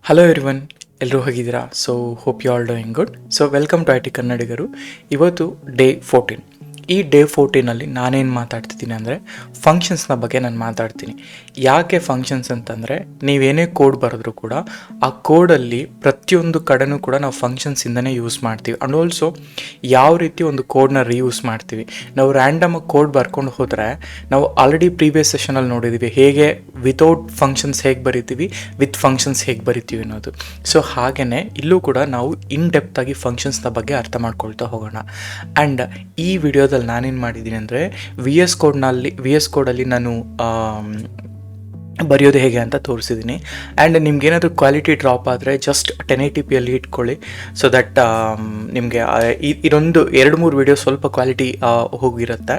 Hello everyone, ಎಲ್ಲರೂ ಹೋಗಿದ್ದೀರಾ? So hope you all doing good. So welcome to I T ಕನ್ನಡಿಗರು. ಇವತ್ತು day 14. ಈ ಡೇ 14ನಲ್ಲಿ ನಾನೇನು ಮಾತಾಡ್ತಿದ್ದೀನಿ ಅಂದರೆ ಫಂಕ್ಷನ್ಸ್ನ ಬಗ್ಗೆ ನಾನು ಮಾತಾಡ್ತೀನಿ. ಯಾಕೆ ಫಂಕ್ಷನ್ಸ್ ಅಂತಂದರೆ, ನೀವೇನೇ ಕೋಡ್ ಬರೆದ್ರೂ ಕೂಡ ಆ ಕೋಡಲ್ಲಿ ಪ್ರತಿಯೊಂದು ಕಡೆನೂ ಕೂಡ ನಾವು ಫಂಕ್ಷನ್ಸಿಂದನೇ ಯೂಸ್ ಮಾಡ್ತೀವಿ. ಆ್ಯಂಡ್ ಆಲ್ಸೋ ಯಾವ ರೀತಿ ಒಂದು ಕೋಡ್ನ ರೀಯೂಸ್ ಮಾಡ್ತೀವಿ. ನಾವು ರ್ಯಾಂಡಮಾಗಿ ಕೋಡ್ ಬರ್ಕೊಂಡು ಹೋದರೆ ನಾವು ಆಲ್ರೆಡಿ ಪ್ರೀವಿಯಸ್ ಸೆಷನಲ್ಲಿ ನೋಡಿದ್ದೀವಿ ಹೇಗೆ ವಿತೌಟ್ ಫಂಕ್ಷನ್ಸ್ ಹೇಗೆ ಬರಿತೀವಿ, ವಿತ್ ಫಂಕ್ಷನ್ಸ್ ಹೇಗೆ ಬರಿತೀವಿ ಅನ್ನೋದು. ಸೊ ಹಾಗೆಯೇ ಇಲ್ಲೂ ಕೂಡ ನಾವು ಇನ್ ಡೆಪ್ತಾಗಿ ಫಂಕ್ಷನ್ಸ್ನ ಬಗ್ಗೆ ಅರ್ಥ ಮಾಡ್ಕೊಳ್ತಾ ಹೋಗೋಣ. ಆ್ಯಂಡ್ ಈ ವಿಡಿಯೋದಲ್ಲಿ ನಾನೇನು ಮಾಡಿದ್ದೀನಿ ಅಂದರೆ ವಿ ಎಸ್ ಕೋಡಲ್ಲಿ ನಾನು ಬರೆಯೋದು ಹೇಗೆ ಅಂತ ತೋರಿಸಿದ್ದೀನಿ. ಆ್ಯಂಡ್ ನಿಮ್ಗೇನಾದರೂ ಕ್ವಾಲಿಟಿ ಡ್ರಾಪ್ ಆದರೆ ಜಸ್ಟ್ 1080pಯಲ್ಲಿ ಇಟ್ಕೊಳ್ಳಿ. ಸೊ ದಟ್ ನಿಮಗೆ ಇದೊಂದು 2-3 ವಿಡಿಯೋ ಸ್ವಲ್ಪ ಕ್ವಾಲಿಟಿ ಹೋಗಿರುತ್ತೆ.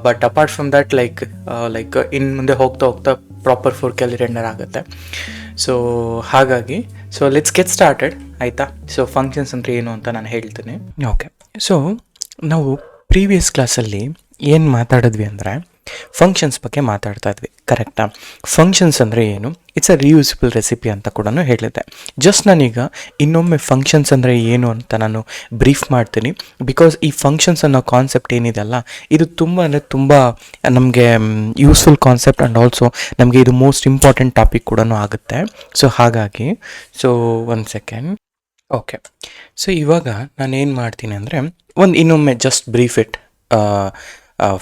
But apart from that like ಇನ್ನು ಮುಂದೆ ಹೋಗ್ತಾ ಪ್ರಾಪರ್ 4K ರೆಂಡರ್ ಆಗುತ್ತೆ. ಸೊ ಹಾಗಾಗಿ ಲೆಟ್ಸ್ ಗೆಟ್ ಸ್ಟಾರ್ಟೆಡ್, ಆಯಿತಾ? ಸೊ ಫಂಕ್ಷನ್ಸ್ ಅಂದರೆ ಏನು ಅಂತ ನಾನು ಹೇಳ್ತೀನಿ. ಓಕೆ, ಸೊ ನಾವು ಪ್ರೀವಿಯಸ್ ಕ್ಲಾಸಲ್ಲಿ ಏನು ಮಾತಾಡಿದ್ವಿ ಅಂದರೆ ಫಂಕ್ಷನ್ಸ್ ಬಗ್ಗೆ ಮಾತಾಡ್ತಾ ಇದ್ವಿ, ಕರೆಕ್ಟಾ? ಫಂಕ್ಷನ್ಸ್ ಅಂದರೆ ಏನು? ಇಟ್ಸ್ ಅ ರಿಯೂಸಿಬಲ್ ರೆಸಿಪಿ ಅಂತ ಕೂಡ ಹೇಳಿದ್ದೆ. ಜಸ್ಟ್ ನಾನೀಗ ಇನ್ನೊಮ್ಮೆ ಫಂಕ್ಷನ್ಸ್ ಅಂದರೆ ಏನು ಅಂತ ನಾನು ಬ್ರೀಫ್ ಮಾಡ್ತೀನಿ. ಬಿಕಾಸ್ ಈ ಫಂಕ್ಷನ್ಸ್ ಅನ್ನೋ ಕಾನ್ಸೆಪ್ಟ್ ಏನಿದೆಯಲ್ಲ, ಇದು ತುಂಬ ನಮಗೆ ಯೂಸ್ಫುಲ್ ಕಾನ್ಸೆಪ್ಟ್ ಆ್ಯಂಡ್ ಆಲ್ಸೋ ನಮಗೆ ಇದು ಮೋಸ್ಟ್ ಇಂಪಾರ್ಟೆಂಟ್ ಟಾಪಿಕ್ ಕೂಡ ಆಗುತ್ತೆ. ಸೊ ಹಾಗಾಗಿ ಒಂದು ಸೆಕೆಂಡ್. ಓಕೆ, ಸೊ ಇವಾಗ ನಾನೇನು ಮಾಡ್ತೀನಿ ಅಂದರೆ ಇನ್ನೊಮ್ಮೆ ಜಸ್ಟ್ ಬ್ರೀಫ್ ಇಟ್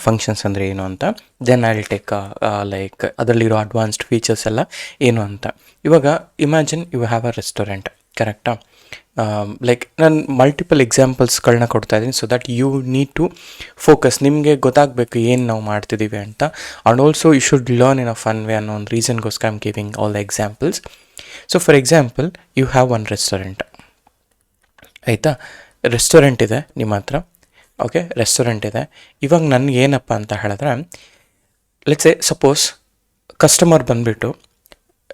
ಫಂಕ್ಷನ್ಸ್ ಅಂದರೆ ಏನು ಅಂತ. Then I will take like ಅದರಲ್ಲಿರೋ ಅಡ್ವಾನ್ಸ್ಡ್ ಫೀಚರ್ಸ್ ಎಲ್ಲ ಏನು ಅಂತ. ಇವಾಗ imagine you have a restaurant, ಕರೆಕ್ಟಾ? ಲೈಕ್ ನಾನು ಮಲ್ಟಿಪಲ್ ಎಕ್ಸಾಂಪಲ್ಸ್ಗಳನ್ನ ಕೊಡ್ತಾ ಇದ್ದೀನಿ so that you need to focus. ನಿಮಗೆ ಗೊತ್ತಾಗಬೇಕು ಏನು ನಾವು ಮಾಡ್ತಿದ್ದೀವಿ ಅಂತ. And also you should learn in a fun way ಅನ್ನೋ ಒಂದು ರೀಸನ್ಗೋಸ್ಕರ I am giving all the examples. So for example, you have one restaurant, ಆಯಿತಾ? ರೆಸ್ಟೋರೆಂಟ್ ಇದೆ ನಿಮ್ಮ ಹತ್ರ. ಓಕೆ, ರೆಸ್ಟೋರೆಂಟ್ ಇದೆ. ಇವಾಗ ನನಗೇನಪ್ಪ ಅಂತ ಹೇಳಿದ್ರೆ, ಲೆಟ್ಸ್ ಸಪೋಸ್ ಕಸ್ಟಮರ್ ಬಂದುಬಿಟ್ಟು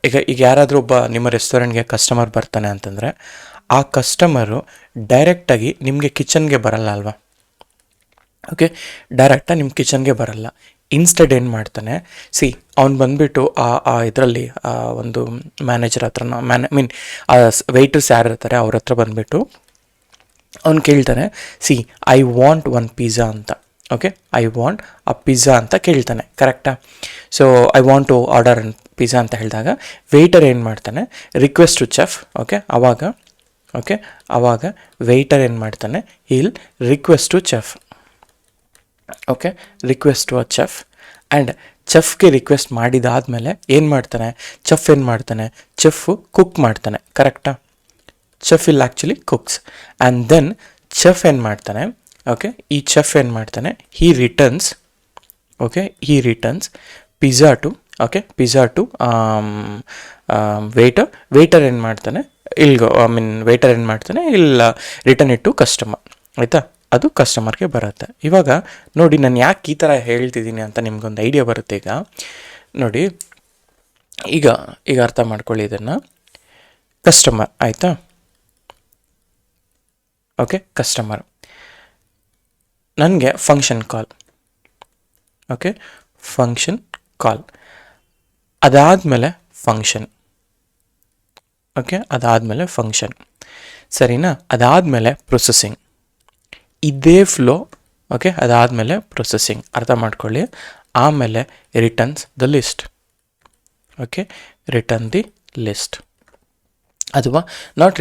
ಈಗ ಯಾರಾದರೂ ಒಬ್ಬ ನಿಮ್ಮ ರೆಸ್ಟೋರೆಂಟ್ಗೆ ಕಸ್ಟಮರ್ ಬರ್ತಾನೆ ಅಂತಂದರೆ, ಆ ಕಸ್ಟಮರು ಡೈರೆಕ್ಟಾಗಿ ನಿಮಗೆ ಕಿಚನ್ಗೆ ಬರಲ್ಲ ಅಲ್ವಾ? ಓಕೆ, ಡೈರೆಕ್ಟಾಗಿ ನಿಮ್ಮ ಕಿಚನ್ಗೆ ಬರಲ್ಲ. ಇನ್ಸ್ಟೆಡ್ ಏನು ಮಾಡ್ತಾನೆ, ಅವ್ನು ಬಂದುಬಿಟ್ಟು ಆ ಇದರಲ್ಲಿ ಒಂದು ಮ್ಯಾನೇಜರ್ ಹತ್ರನ ವೆಯ್ಟರ್ಸ್ ಯಾರು ಇರ್ತಾರೆ ಅವ್ರ ಹತ್ರ ಬಂದುಬಿಟ್ಟು ಅವ್ನು ಕೇಳ್ತಾನೆ, ಐ ವಾಂಟ್ ಒನ್ ಪಿಜ್ಜಾ ಅಂತ. Okay, I want a pizza ಅಂತ ಕೇಳ್ತಾನೆ, ಕರೆಕ್ಟಾ? So I want to order pizza ಅಂತ ಹೇಳಿದಾಗ ವೆಯ್ಟರ್ ಏನು ಮಾಡ್ತಾನೆ, ರಿಕ್ವೆಸ್ಟ್ ಟು ಚೆಫ್. ಓಕೆ, ಆವಾಗ ವೆಯ್ಟರ್ ಏನು ಮಾಡ್ತಾನೆ, he'll request to chef. Okay, request to a chef. And ಚೆಫ್ಗೆ ರಿಕ್ವೆಸ್ಟ್ ಮಾಡಿದಾದಮೇಲೆ ಏನು ಮಾಡ್ತಾನೆ, ಚೆಫ್ಫು ಕುಕ್ ಮಾಡ್ತಾನೆ, ಕರೆಕ್ಟಾ? ಚೆಫ್ ಇಲ್ಲಿ actually cooks. And then chef ಏನು ಮಾಡ್ತಾನೆ, ಓಕೆ, ಈ ಚೆಫ್ ಏನು ಮಾಡ್ತಾನೆ, ಹೀ ರಿಟರ್ನ್ಸ್ ಪಿಜ್ಜಾ ಟು ವೇಟರ್ ಏನು ಮಾಡ್ತಾನೆ, ವೇಟರ್ ಏನು ಮಾಡ್ತಾನೆ, ರಿಟರ್ನ್ ಇಟ್ ಟು ಕಸ್ಟಮರ್, ಆಯಿತಾ? ಅದು ಕಸ್ಟಮರ್ಗೆ ಬರುತ್ತೆ. ಇವಾಗ ನೋಡಿ, ನಾನು ಯಾಕೆ ಈ ಥರ ಹೇಳ್ತಿದ್ದೀನಿ ಅಂತ ನಿಮ್ಗೊಂದು ಐಡಿಯಾ ಬರುತ್ತೆ. ಈಗ ನೋಡಿ, ಈಗ ಅರ್ಥ ಮಾಡ್ಕೊಳ್ಳಿ ಇದನ್ನು. ಕಸ್ಟಮರ್, ಆಯಿತಾ? ಓಕೆ, ಕಸ್ಟಮರ್ ನನಗೆ function call. Okay, function call ಅದಾದಮೇಲೆ ಫಂಕ್ಷನ್. ಓಕೆ, ಅದಾದಮೇಲೆ ಫಂಕ್ಷನ್, ಸರಿನಾ? ಅದಾದಮೇಲೆ ಪ್ರೊಸೆಸಿಂಗ್, ಇದೇ ಫ್ಲೋ. ಓಕೆ, ಅದಾದಮೇಲೆ ಪ್ರೊಸೆಸಿಂಗ್, ಅರ್ಥ ಮಾಡ್ಕೊಳ್ಳಿ. ಆಮೇಲೆ returns the list. Okay, return the list, ಅಥವಾ ನಾಟ್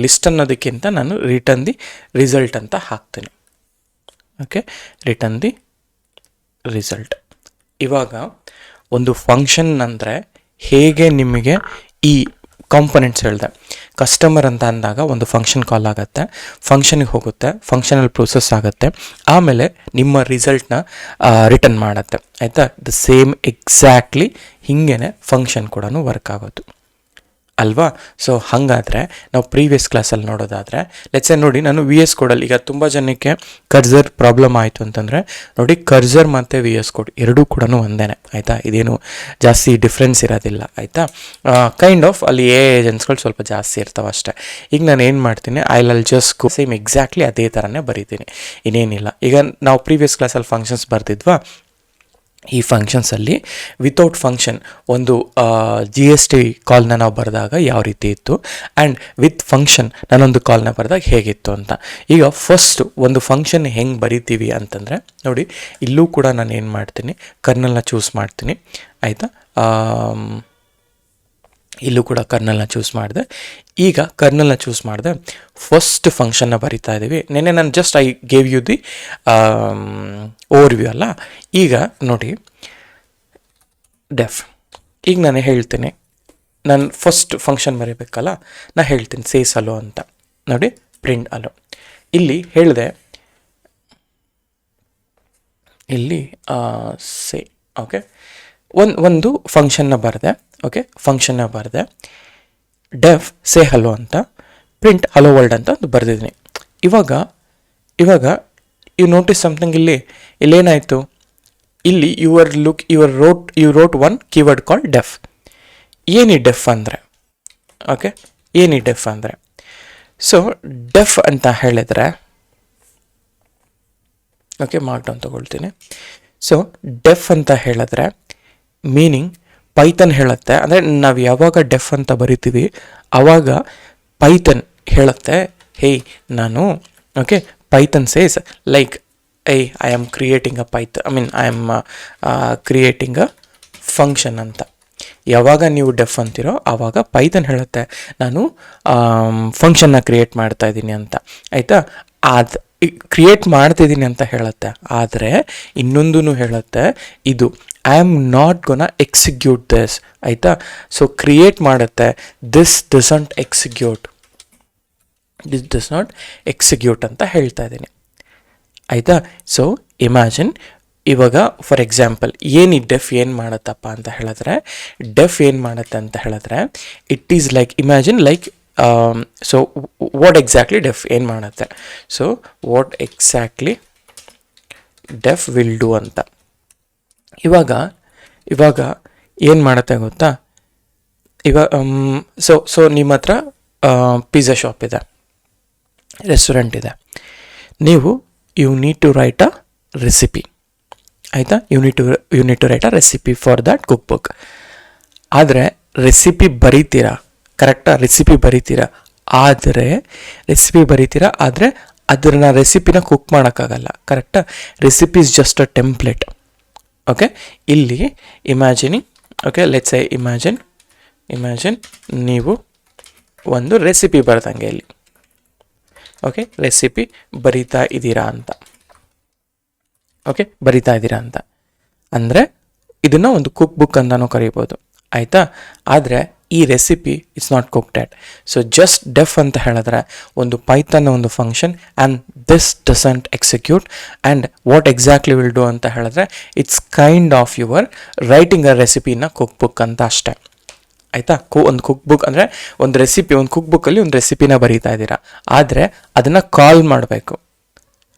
ಲಿಸ್ಟ್ ಅನ್ನೋದಕ್ಕಿಂತ ನಾನು ರಿಟರ್ನ್ ದಿ ರಿಸಲ್ಟ್ ಅಂತ ಹಾಕ್ತೀನಿ. Okay, return the result. ಇವಾಗ ಒಂದು ಫಂಕ್ಷನ್ ಅಂದರೆ ಹೇಗೆ ನಿಮಗೆ ಈ ಕಾಂಪೊನೆಂಟ್ಸ್ ಹೇಳಿದೆ. ಕಸ್ಟಮರ್ ಅಂತ ಅಂದಾಗ ಒಂದು ಫಂಕ್ಷನ್ ಕಾಲ್ ಆಗುತ್ತೆ, ಫಂಕ್ಷನಿಗೆ ಹೋಗುತ್ತೆ, ಫಂಕ್ಷನಲ್ಲಿ ಪ್ರೊಸೆಸ್ ಆಗುತ್ತೆ, ಆಮೇಲೆ ನಿಮ್ಮ ರಿಸಲ್ಟ್ನ ರಿಟರ್ನ್ ಮಾಡುತ್ತೆ, ಆಯಿತಾ? ದ ಸೇಮ್ ಎಕ್ಸಾಕ್ಟ್ಲಿ ಹಿಂಗೇ ಫಂಕ್ಷನ್ ಕೂಡ ವರ್ಕ್ ಆಗೋದು ಅಲ್ವಾ? ಸೊ ಹಾಗಾದರೆ ನಾವು ಪ್ರೀವಿಯಸ್ ಕ್ಲಾಸಲ್ಲಿ ನೋಡೋದಾದರೆ, ಲೆಟ್ಸ್ ನೋಡಿ, ನಾನು ವಿ ಎಸ್ ಕೋಡಲ್ಲಿ ಈಗ ತುಂಬ ಜನಕ್ಕೆ ಕರ್ಸರ್ ಪ್ರಾಬ್ಲಮ್ ಆಯಿತು ಅಂತಂದರೆ ನೋಡಿ, ಕರ್ಸರ್ ಮತ್ತು ವಿ ಎಸ್ ಕೋಡ್ ಎರಡೂ ಕೂಡ ಒಂದೇ, ಆಯಿತಾ? ಇದೇನು ಜಾಸ್ತಿ ಡಿಫ್ರೆನ್ಸ್ ಇರೋದಿಲ್ಲ, ಆಯಿತಾ? ಕೈಂಡ್ ಆಫ್ ಅಲ್ಲಿ ಏಜೆನ್ಸ್ಗಳು ಸ್ವಲ್ಪ ಜಾಸ್ತಿ ಇರ್ತಾವೆ ಅಷ್ಟೇ. ಈಗ ನಾನು ಏನು ಮಾಡ್ತೀನಿ, ಐ ಜಸ್ಟ್ ಸೇಮ್ ಎಕ್ಸಾಕ್ಟ್ಲಿ ಅದೇ ಥರನೇ ಬರೀತೀನಿ, ಇನ್ನೇನಿಲ್ಲ. ಈಗ ನಾವು ಪ್ರೀವಿಯಸ್ ಕ್ಲಾಸಲ್ಲಿ ಫಂಕ್ಷನ್ಸ್ ಬರ್ತಿದ್ವಾ, ಈ ಫಂಕ್ಷನ್ಸಲ್ಲಿ ವಿತೌಟ್ ಫಂಕ್ಷನ್ ಒಂದು ಜಿ ಎಸ್ ಟಿ ಕಾಲ್ನ ನಾವು ಬರೆದಾಗ ಯಾವ ರೀತಿ ಇತ್ತು ಆ್ಯಂಡ್ ವಿತ್ ಫಂಕ್ಷನ್ ನಾನೊಂದು ಕಾಲ್ನ ಬರೆದಾಗ ಹೇಗಿತ್ತು ಅಂತ. ಈಗ ಫಸ್ಟು ಒಂದು ಫಂಕ್ಷನ್ ಹೆಂಗೆ ಬರಿತೀವಿ ಅಂತಂದರೆ ನೋಡಿ, ಇಲ್ಲೂ ಕೂಡ ನಾನು ಏನು ಮಾಡ್ತೀನಿ, ಕರ್ನಲ್ನ ಚೂಸ್ ಮಾಡ್ತೀನಿ. ಆಯಿತಾ, ಇಲ್ಲೂ ಕೂಡ ಕರ್ನಲ್ನ ಚೂಸ್ ಮಾಡಿದೆ. ಈಗ ಕರ್ನಲ್ನ ಚೂಸ್ ಮಾಡಿದೆ, ಫಸ್ಟ್ ಫಂಕ್ಷನ್ನ ಬರಿತಾ ಇದ್ದೀವಿ. ನೆನ್ನೆ ನಾನು just I gave you the overview ಅಲ್ಲ. ಈಗ ನೋಡಿ ಡೆಫ್, ಈಗ ನಾನು ಹೇಳ್ತೀನಿ, ನಾನು ಫಸ್ಟ್ ಫಂಕ್ಷನ್ ಬರೀಬೇಕಲ್ಲ, ನಾನು ಹೇಳ್ತೀನಿ ಸೇಸ್ ಅಲೋ ಅಂತ. ನೋಡಿ ಪ್ರಿಂಟ್ ಅಲೋ, ಇಲ್ಲಿ ಹೇಳಿದೆ, ಇಲ್ಲಿ ಸೇ ಓಕೆ ಒಂದು ಫಂಕ್ಷನ್ನ ಬರೆದೆ. ಓಕೆ, ಫಂಕ್ಷನ್ನ ಬರೆದೆ, ಡೆಫ್ ಸೇ ಹಲೋ ಅಂತ, ಪ್ರಿಂಟ್ ಹಲೋ ವರ್ಲ್ಡ್ ಅಂತ ಒಂದು ಬರೆದಿದ್ದೀನಿ. ಇವಾಗ ಯು ನೋಟಿಸ್ ಸಮಥಿಂಗ್, ಇಲ್ಲೇನಾಯಿತು, ಇಲ್ಲಿ you wrote one keyword call def. Any def ಅಂದರೆ, ಓಕೆ, ಏನಿ ಡೆಫ್ ಅಂದರೆ, ಸೊ ಡೆಫ್ ಅಂತ ಹೇಳಿದ್ರೆ, ಓಕೆ ಮಾರ್ಕ್ ಡೌನ್ ತಗೊಳ್ತೀನಿ. ಸೊ ಡೆಫ್ ಅಂತ ಹೇಳಿದ್ರೆ ಮೀನಿಂಗ್ ಪೈಥನ್ ಹೇಳುತ್ತೆ, ಅಂದರೆ ನಾವು ಯಾವಾಗ ಡೆಫ್ ಅಂತ ಬರಿತೀವಿ ಆವಾಗ ಪೈಥನ್ ಹೇಳುತ್ತೆ, ಹೇಯ್ ನಾನು, okay, Python says like I am creating creating a function ಅಂತ. ಯಾವಾಗ ನೀವು ಡೆಫ್ ಅಂತೀರೋ ಆವಾಗ ಪೈಥನ್ ಹೇಳುತ್ತೆ ನಾನು ಫಂಕ್ಷನ್ನ ಕ್ರಿಯೇಟ್ ಮಾಡ್ತಾ ಇದ್ದೀನಿ ಅಂತ. ಆಯಿತಾ, ಅದು ಕ್ರಿಯೇಟ್ ಮಾಡ್ತಿದ್ದೀನಿ ಅಂತ ಹೇಳುತ್ತೆ. ಆದರೆ ಇನ್ನೊಂದೂ ಹೇಳುತ್ತೆ, ಇದು I am not ಗೋನ execute this. ಆಯಿತಾ, ಸೊ ಕ್ರಿಯೇಟ್ ಮಾಡುತ್ತೆ, ದಿಸ್ ಡಸಂಟ್ ಎಕ್ಸಿಕ್ಯೂಟ್ ಅಂತ ಹೇಳ್ತಾ ಇದ್ದೀನಿ. ಆಯಿತಾ, ಸೊ ಇಮ್ಯಾಜಿನ್, ಇವಾಗ ಫಾರ್ ಎಕ್ಸಾಂಪಲ್ ಈ ಡೆಫ್ ಏನು ಮಾಡುತ್ತಪ್ಪ ಅಂತ ಹೇಳಿದ್ರೆ, ಡೆಫ್ ಏನು ಮಾಡುತ್ತೆ ಅಂತ ಹೇಳಿದ್ರೆ, it is like imagine like, so what exactly deaf ಏನು ಮಾಡುತ್ತೆ, so what exactly deaf will do ಅಂತ. ಇವಾಗ ಏನು ಮಾಡುತ್ತೆ ಗೊತ್ತಾ, ಸೊ ನಿಮ್ಮ ಹತ್ರ ಪಿಜ್ಜಾ ಶಾಪ್ ಇದೆ, ರೆಸ್ಟೋರೆಂಟ್ ಇದೆ, ನೀವು you need to write a recipe. ಆಯಿತಾ, you need to write a recipe for that cookbook. ಆದರೆ ರೆಸಿಪಿ ಬರೀತೀರಾ, ಕರೆಕ್ಟಾ, ರೆಸಿಪಿ ಬರೀತೀರಾ, ಆದರೆ ಅದನ್ನ ರೆಸಿಪಿನ ಕುಕ್ ಮಾಡೋಕ್ಕಾಗಲ್ಲ. ಕರೆಕ್ಟಾ, recipe is just a template. Okay, ಇಲ್ಲಿ imagining, okay let's say imagine ನೀವು ಒಂದು ರೆಸಿಪಿ ಬರ್ದಂಗೆ ಇಲ್ಲಿ, ಓಕೆ, ರೆಸಿಪಿ ಬರಿತಾ ಇದ್ದೀರಾ ಅಂತ, ಓಕೆ, ಬರಿತಾ ಇದ್ದೀರಾ ಅಂತ ಅಂದರೆ ಇದನ್ನು ಒಂದು ಕುಕ್ ಬುಕ್ ಅಂತಲೂ ಕರಿಬೋದು. ಆಯಿತಾ, ಆದರೆ ಈ recipe it's not cooked at. So just deaf ಅಂತ ಹೇಳಿದ್ರೆ ಒಂದು ಪೈಥನ್ ಒಂದು function and this doesn't execute and what exactly will do ಅಂತ ಹೇಳಿದ್ರೆ it's kind of your writing a ರೆಸಿಪಿನ ಕುಕ್ ಬುಕ್ ಅಂತ ಅಷ್ಟೇ. ಆಯಿತಾ, ಒಂದು ಕುಕ್ ಬುಕ್ ಅಂದರೆ ಒಂದು ರೆಸಿಪಿ, ಒಂದು ಕುಕ್ ಬುಕ್ಕಲ್ಲಿ ಒಂದು ರೆಸಿಪಿನ ಬರೀತಾ ಇದ್ದೀರಾ, ಆದರೆ ಅದನ್ನು ಕಾಲ್ ಮಾಡಬೇಕು.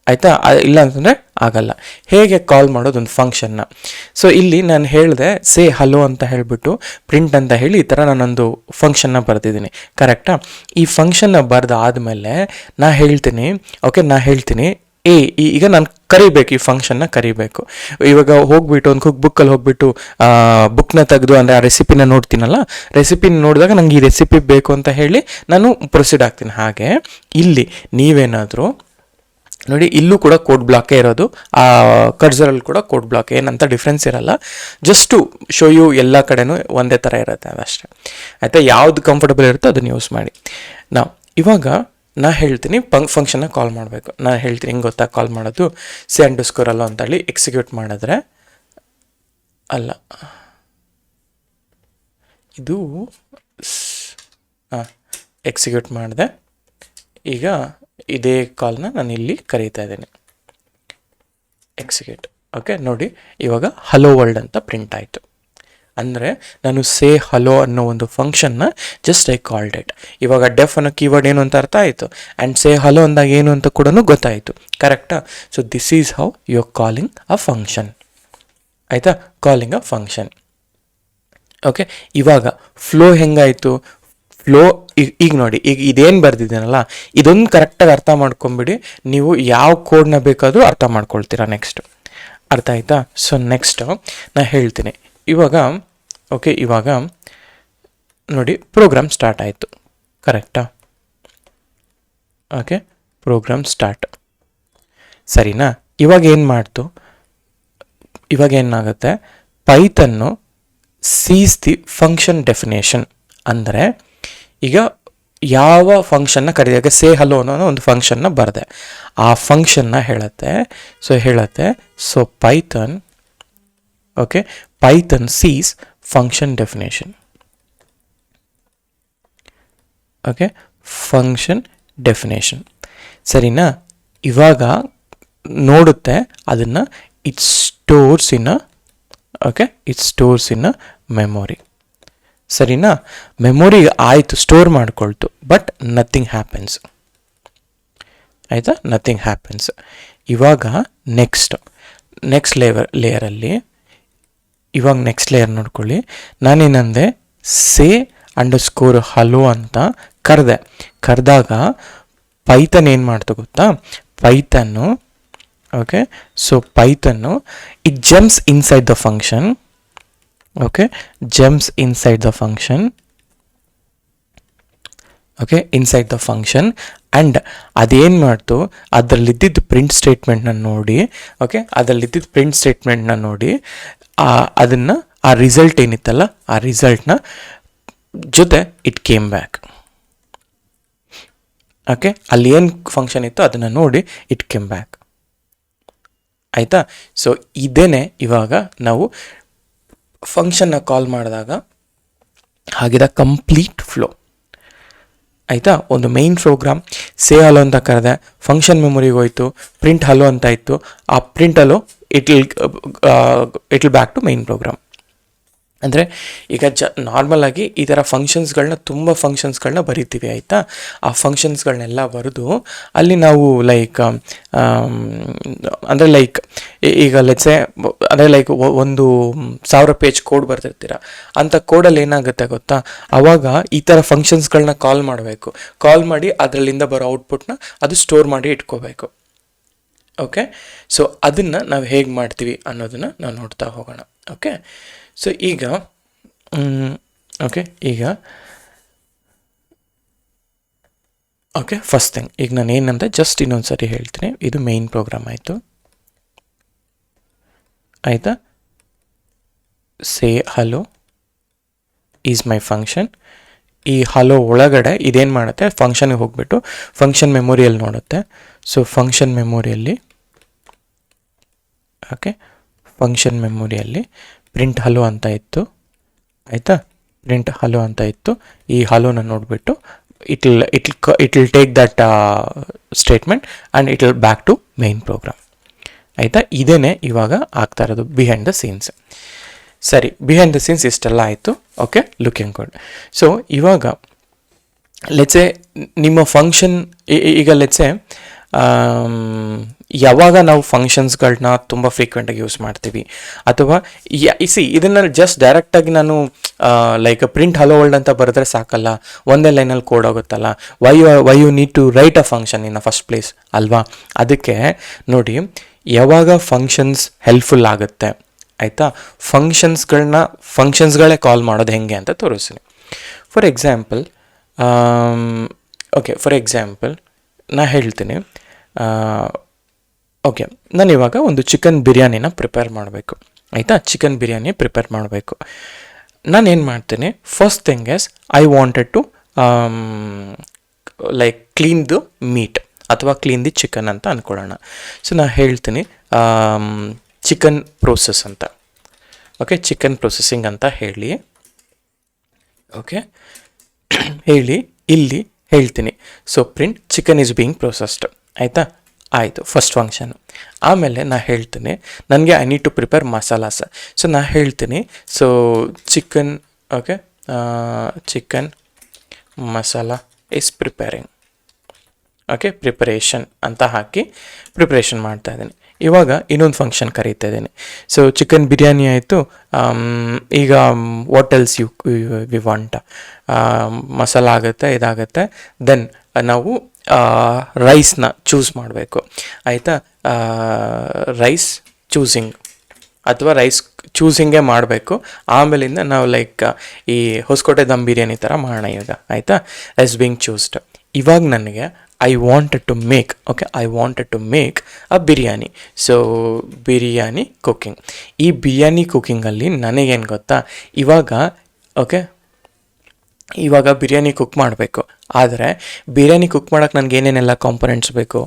ಆಯಿತಾ, ಇಲ್ಲ ಅಂತಂದರೆ ಆಗಲ್ಲ. ಹೇಗೆ ಕಾಲ್ ಮಾಡೋದು ಒಂದು ಫಂಕ್ಷನ್ನ? ಸೊ ಇಲ್ಲಿ ನಾನು ಹೇಳಿದೆ ಸೇ ಹಲೋ ಅಂತ ಹೇಳಿಬಿಟ್ಟು ಪ್ರಿಂಟ್ ಅಂತ ಹೇಳಿ ಈ ಥರ ನಾನೊಂದು ಫಂಕ್ಷನ್ನ ಬರೆದಿದ್ದೀನಿ. ಕರೆಕ್ಟಾ, ಈ ಫಂಕ್ಷನ್ನ ಬರೆದಾದ್ಮೇಲೆ ನಾ ಹೇಳ್ತೀನಿ ಈಗ ನಾನು ಕರಿಬೇಕು, ಈ ಫಂಕ್ಷನ್ನ ಕರಿಬೇಕು. ಇವಾಗ ಹೋಗ್ಬಿಟ್ಟು ಒಂದು ಕುಕ್ ಬುಕ್ಕಲ್ಲಿ ಹೋಗ್ಬಿಟ್ಟು ಬುಕ್ನ ತೆಗೆದು ಅಂದರೆ ಆ ರೆಸಿಪಿನ ನೋಡ್ತೀನಲ್ಲ, ರೆಸಿಪಿನ ನೋಡಿದಾಗ ನಂಗೆ ಈ ರೆಸಿಪಿ ಬೇಕು ಅಂತ ಹೇಳಿ ನಾನು ಪ್ರೊಸೀಡ್ ಆಗ್ತೀನಿ. ಹಾಗೆ ಇಲ್ಲಿ ನೀವೇನಾದರೂ ನೋಡಿ, ಇಲ್ಲೂ ಕೂಡ ಕೋಡ್ ಬ್ಲಾಕೇ ಇರೋದು, ಆ ಕರ್ಸರಲ್ಲಿ ಕೂಡ ಕೋಡ್ ಬ್ಲಾಕ್, ಏನಂತ ಡಿಫ್ರೆನ್ಸ್ ಇರಲ್ಲ. ಜಸ್ಟು ಶೋ ಯು ಎಲ್ಲ ಕಡೆನೂ ಒಂದೇ ಥರ ಇರುತ್ತೆ, ಅದಷ್ಟೇ. ಆಯಿತಾ, ಯಾವುದು ಕಂಫರ್ಟಬಲ್ ಇರುತ್ತೋ ಅದನ್ನು ಯೂಸ್ ಮಾಡಿ. ಇವಾಗ ನಾ ಹೇಳ್ತೀನಿ ಫಂಕ್ಷನ್ನ ಕಾಲ್ ಮಾಡಬೇಕು. ನಾನು ಹೇಳ್ತೀನಿ ಹಿಂಗೆ ಗೊತ್ತಾ ಕಾಲ್ ಮಾಡೋದು, ಸೇ ಅಂಡರ್ಸ್ಕೋರ್ ಅಲ್ಲೋ ಅಂತೇಳಿ ಎಕ್ಸಿಕ್ಯೂಟ್ ಮಾಡಿದ್ರೆ ಅಲ್ಲ, ಇದು ಎಕ್ಸಿಕ್ಯೂಟ್ ಮಾಡಿದೆ. ಈಗ ಇದೇ ಕಾಲ್ನ ನಾನು ಇಲ್ಲಿ ಕರೀತಾ ಇದ್ದೀನಿ, ಎಕ್ಸಿಕ್ಯೂಟ್. ಓಕೆ, ನೋಡಿ ಇವಾಗ ಹಲೋ ವರ್ಲ್ಡ್ ಅಂತ ಪ್ರಿಂಟ್ ಆಯಿತು. ಅಂದರೆ ನಾನು ಸೇ ಹಲೋ ಅನ್ನೋ ಒಂದು ಫಂಕ್ಷನ್ನ ಜಸ್ಟ್ ಐ ಕಾಲ್ಡ್ ಇಟ್. ಇವಾಗ ಡೆಫ್ ಅನ್ನೋ ಕೀವರ್ಡ್ ಏನು ಅಂತ ಅರ್ಥ ಆಯಿತು, ಆ್ಯಂಡ್ ಸೇ ಹಲೋ ಅಂದಾಗ ಏನು ಅಂತ ಕೂಡ ಗೊತ್ತಾಯಿತು. ಕರೆಕ್ಟಾ, so this is how you are calling a function. ಆಯಿತಾ, ಕಾಲಿಂಗ್ ಅ ಫಂಕ್ಷನ್. ಓಕೆ, ಇವಾಗ ಫ್ಲೋ ಹೆಂಗಾಯಿತು, ಫ್ಲೋ ಈಗ ನೋಡಿ, ಈಗ ಇದೇನು ಬರ್ದಿದ್ದೀನಲ್ಲ ಇದೊಂದು ಕರೆಕ್ಟಾಗಿ ಅರ್ಥ ಮಾಡ್ಕೊಂಬಿಡಿ, ನೀವು ಯಾವ ಕೋಡ್ನ ಬೇಕಾದರೂ ಅರ್ಥ ಮಾಡ್ಕೊಳ್ತೀರಾ. ನೆಕ್ಸ್ಟ್ ಅರ್ಥ ಆಯ್ತಾ? ಸೊ ನೆಕ್ಸ್ಟ್ ನಾನು ಹೇಳ್ತೀನಿ ಇವಾಗ. ಓಕೆ, ಇವಾಗ ನೋಡಿ ಪ್ರೋಗ್ರಾಮ್ ಸ್ಟಾರ್ಟ್ ಆಯಿತು, ಕರೆಕ್ಟಾ? ಓಕೆ, ಪ್ರೋಗ್ರಾಮ್ ಸ್ಟಾರ್ಟ್, ಸರಿನಾ? ಇವಾಗ ಏನು ಮಾಡ್ತು, ಇವಾಗ ಏನಾಗುತ್ತೆ, ಪೈಥನ್ನು ಸೀಸ್ ದಿ ಫಂಕ್ಷನ್ ಡೆಫಿನೇಷನ್. ಅಂದರೆ ಈಗ ಯಾವ ಫಂಕ್ಷನ್ನ ಕರೆದಾಗ ಸೇ ಹಲೋ ಅನ್ನೋ ಒಂದು ಫಂಕ್ಷನ್ನ ಬರದೆ ಆ ಫಂಕ್ಷನ್ನ ಹೇಳುತ್ತೆ. So Python, okay, Python sees function definition. Okay, function definition, ಸರಿನಾ? ಇವಾಗ ನೋಡುತ್ತೆ ಅದನ್ನು, ಇಟ್ ಸ್ಟೋರ್ಸ್ ಇನ್ ಮೆಮೊರಿ, ಸರಿನಾ? ಮೆಮೊರಿ ಆಯಿತು, ಸ್ಟೋರ್ ಮಾಡ್ಕೊಳ್ತು, ಬಟ್ ನಥಿಂಗ್ ಹ್ಯಾಪನ್ಸ್, ಆಯಿತಾ? Nothing happens. ಇವಾಗ ನೆಕ್ಸ್ಟ್ ಲೇಯರಲ್ಲಿ, ಇವಾಗ ನೆಕ್ಸ್ಟ್ ಲೇಯರ್ ನೋಡ್ಕೊಳ್ಳಿ. ನಾನೇನಂದೆ, ಸೇ ಅಂಡರ್ಸ್ಕೋರ್ ಹಲೋ ಅಂತ ಕರೆದಾಗ ಪೈಥನ್ ಏನು ಮಾಡ್ತು ಗೊತ್ತಾ? Python, okay, so Python it jumps inside the function. Okay, jumps inside the function. Okay, inside the function and ಅದೇನು ಮಾಡ್ತು, ಅದರಲ್ಲಿದ್ದಿದ್ದು ಪ್ರಿಂಟ್ ಸ್ಟೇಟ್ಮೆಂಟ್ನ ನೋಡಿ, ಓಕೆ, ಅದರಲ್ಲಿದ್ದಿದ್ದು ಪ್ರಿಂಟ್ ಸ್ಟೇಟ್ಮೆಂಟ್ನ ನೋಡಿ ಅದನ್ನು, ಆ ರಿಸಲ್ಟ್ ಏನಿತ್ತಲ್ಲ ಆ ರಿಸಲ್ಟ್ನ ಜೊತೆ ಇಟ್ ಕೇಮ್ ಬ್ಯಾಕ್. ಓಕೆ, ಅಲ್ಲಿ ಏನು ಫಂಕ್ಷನ್ ಇತ್ತು ಅದನ್ನು ನೋಡಿ ಇಟ್ ಕೇಮ್ ಬ್ಯಾಕ್, ಆಯಿತಾ? ಸೊ ಇದೇನೆ ಇವಾಗ ನಾವು ಫಂಕ್ಷನ್ನ ಕಾಲ್ ಮಾಡಿದಾಗ ಆಗಿದ ಕಂಪ್ಲೀಟ್ ಫ್ಲೋ, ಆಯಿತಾ? ಒಂದು ಮೈನ್ ಪ್ರೋಗ್ರಾಮ್ ಸೇ ಹಲೋ ಅಂತ ಕರೆದೆ, ಫಂಕ್ಷನ್ ಮೆಮೊರಿಗೆ ಹೋಯಿತು, ಪ್ರಿಂಟ್ ಹಲೋ ಅಂತ ಇತ್ತು, ಆ print hello it will back to main program. ಅಂದರೆ ಈಗ ನಾರ್ಮಲಾಗಿ ಈ ಥರ ತುಂಬ ಫಂಕ್ಷನ್ಸ್ಗಳನ್ನ ಬರಿತೀವಿ, ಆಯಿತಾ? ಆ ಫಂಕ್ಷನ್ಸ್ಗಳನ್ನೆಲ್ಲ ಬರೆದು ಅಲ್ಲಿ ನಾವು ಈಗ ಲೆಟ್ಸೆ ಅಂದರೆ 1000 ಪೇಜ್ ಕೋಡ್ ಬರ್ತಿರ್ತೀರ, ಅಂಥ ಕೋಡಲ್ಲಿ ಏನಾಗುತ್ತೆ ಗೊತ್ತಾ, ಆವಾಗ ಈ ಥರ ಫಂಕ್ಷನ್ಸ್ಗಳನ್ನ ಕಾಲ್ ಮಾಡಿ ಅದರಲ್ಲಿಂದ ಬರೋ ಔಟ್ಪುಟ್ನ ಅದು ಸ್ಟೋರ್ ಮಾಡಿ ಇಟ್ಕೋಬೇಕು. ಓಕೆ, ಸೊ ಅದನ್ನು ನಾವು ಹೇಗೆ ಮಾಡ್ತೀವಿ ಅನ್ನೋದನ್ನು ನಾವು ನೋಡ್ತಾ ಹೋಗೋಣ. ಓಕೆ, ಸೊ ಈಗ ಫಸ್ಟ್ ಥಿಂಗ್, ಈಗ ನಾನು ಏನಂತ ಜಸ್ಟ್ ಇನ್ನೊಂದು ಸರಿ ಹೇಳ್ತೀನಿ. ಇದು ಮೇನ್ ಪ್ರೋಗ್ರಾಮ್ ಆಯಿತು, ಆಯಿತಾ? Say hello is my function. ಈ ಹಲೋ ಒಳಗಡೆ ಇದೇನು ಮಾಡುತ್ತೆ, ಫಂಕ್ಷನ್ಗೆ ಹೋಗ್ಬಿಟ್ಟು ಫಂಕ್ಷನ್ ಮೆಮೊರಿಯಲ್ಲಿ ನೋಡುತ್ತೆ. ಸೊ ಫಂಕ್ಷನ್ ಮೆಮೊರಿಯಲ್ಲಿ, ಓಕೆ, ಫಂಕ್ಷನ್ ಮೆಮೊರಿಯಲ್ಲಿ ಪ್ರಿಂಟ್ ಹಲೋ ಅಂತ ಇತ್ತು, ಆಯಿತಾ? ಪ್ರಿಂಟ್ ಹಲೋ ಅಂತ ಇತ್ತು. ಈ ಹಲೋನ ನೋಡಿಬಿಟ್ಟು it will take that statement and it will back to main program, ಆಯಿತಾ? ಇದೇನೆ ಇವಾಗ ಆಗ್ತಾ ಇರೋದು ಬಿಹೈಂಡ್ ದ ಸೀನ್ಸ್. ಸರಿ, ಬಿಹೈಂಡ್ ದ ಸೀನ್ಸ್ ಇಷ್ಟೆಲ್ಲ ಆಯಿತು. Okay, looking good. ಸೊ ಇವಾಗ ಲೆಟ್ಸೆ ನಿಮ್ಮ ಫಂಕ್ಷನ್, ಈಗ ಲೆಟ್ಸೆ ಯಾವಾಗ ನಾವು ಫಂಕ್ಷನ್ಸ್ಗಳನ್ನ ತುಂಬ ಫ್ರೀಕ್ವೆಂಟಾಗಿ ಯೂಸ್ ಮಾಡ್ತೀವಿ, ಅಥವಾ ಇದನ್ನು ಜಸ್ಟ್ ಡೈರೆಕ್ಟಾಗಿ ನಾನು ಪ್ರಿಂಟ್ ಹಲೋ ವರ್ಲ್ಡ್ ಅಂತ ಬರೆದ್ರೆ ಸಾಕಲ್ಲ, ಒಂದೇ ಲೈನಲ್ಲಿ ಕೋಡ್ ಆಗುತ್ತಲ್ಲ. Why you need to write a function in a first place ಅಲ್ವಾ? ಅದಕ್ಕೆ ನೋಡಿ, ಯಾವಾಗ ಫಂಕ್ಷನ್ಸ್ ಹೆಲ್ಪ್ಫುಲ್ ಆಗುತ್ತೆ, ಆಯಿತಾ? ಫಂಕ್ಷನ್ಸ್ಗಳೇ ಕಾಲ್ ಮಾಡೋದು ಹೆಂಗೆ ಅಂತ ತೋರಿಸ್ತೀನಿ. ಫಾರ್ ಎಕ್ಸಾಂಪಲ್ ನಾ ಹೇಳ್ತೀನಿ, ಓಕೆ, ನಾನು ಇವಾಗ ಒಂದು ಚಿಕನ್ ಬಿರಿಯಾನಿನ ಪ್ರಿಪೇರ್ ಮಾಡಬೇಕು, ಆಯಿತಾ? ಚಿಕನ್ ಬಿರಿಯಾನಿ ಪ್ರಿಪೇರ್ ಮಾಡಬೇಕು. ನಾನೇನು ಮಾಡ್ತೀನಿ, first thing is I wanted to clean the meat ಅಥವಾ ಕ್ಲೀನ್ ದಿ ಚಿಕನ್ ಅಂತ ಅಂದ್ಕೊಳ್ಳೋಣ. ಸೊ ನಾನು ಹೇಳ್ತೀನಿ ಚಿಕನ್ ಪ್ರೋಸೆಸ್ ಅಂತ, ಓಕೆ, ಚಿಕನ್ ಪ್ರೊಸೆಸಿಂಗ್ ಅಂತ ಹೇಳಿ, ಓಕೆ, ಇಲ್ಲಿ ಹೇಳ್ತೀನಿ. So print chicken is being processed, ಆಯಿತಾ? ಆಯಿತು, ಫಸ್ಟ್ ಫಂಕ್ಷನ್. ಆಮೇಲೆ ನಾನು ಹೇಳ್ತೀನಿ ನನಗೆ I need to prepare masalas. So ನಾನು ಹೇಳ್ತೀನಿ, so chicken, okay, chicken masala is preparing, okay, preparation ಅಂತ ಹಾಕಿ ಪ್ರಿಪ್ರೇಷನ್ ಮಾಡ್ತಾ ಇದ್ದೀನಿ. ಇವಾಗ ಇನ್ನೊಂದು ಫಂಕ್ಷನ್ ಕರೀತಾ ಇದ್ದೀನಿ. ಸೊ ಚಿಕನ್ ಬಿರಿಯಾನಿ ಆಯಿತು, ಈಗ what else we want, masala ಆಗುತ್ತೆ, ಇದಾಗುತ್ತೆ. ದೆನ್ ನಾವು ರೈಸ್ನ ಚೂಸ್ ಮಾಡಬೇಕು, ಆಯಿತಾ? ರೈಸ್ ಚೂಸಿಂಗ್ ಅಥವಾ ರೈಸ್ ಚೂಸಿಂಗೇ ಮಾಡಬೇಕು. ಆಮೇಲಿಂದ ನಾವು ಲೈಕ್ ಈ ಹೊಸಕೋಟೆ ದಮ್ ಬಿರಿಯಾನಿ ಥರ ಮಾಡೋಣ ಇವಾಗ, ಆಯಿತಾ. Rice being choosed. ಇವಾಗ ನನಗೆ I wanted to make a biryani. So biryani cooking. ಈ ಬಿರಿಯಾನಿ ಕುಕ್ಕಿಂಗಲ್ಲಿ ನನಗೇನು ಗೊತ್ತಾ, ಇವಾಗ ಬಿರಿಯಾನಿ ಕುಕ್ ಮಾಡಬೇಕು. ಆದರೆ ಬಿರಿಯಾನಿ ಕುಕ್ ಮಾಡೋಕ್ಕೆ ನನಗೆ ಏನೇನೆಲ್ಲ ಕಾಂಪೊನೆಂಟ್ಸ್ ಬೇಕು,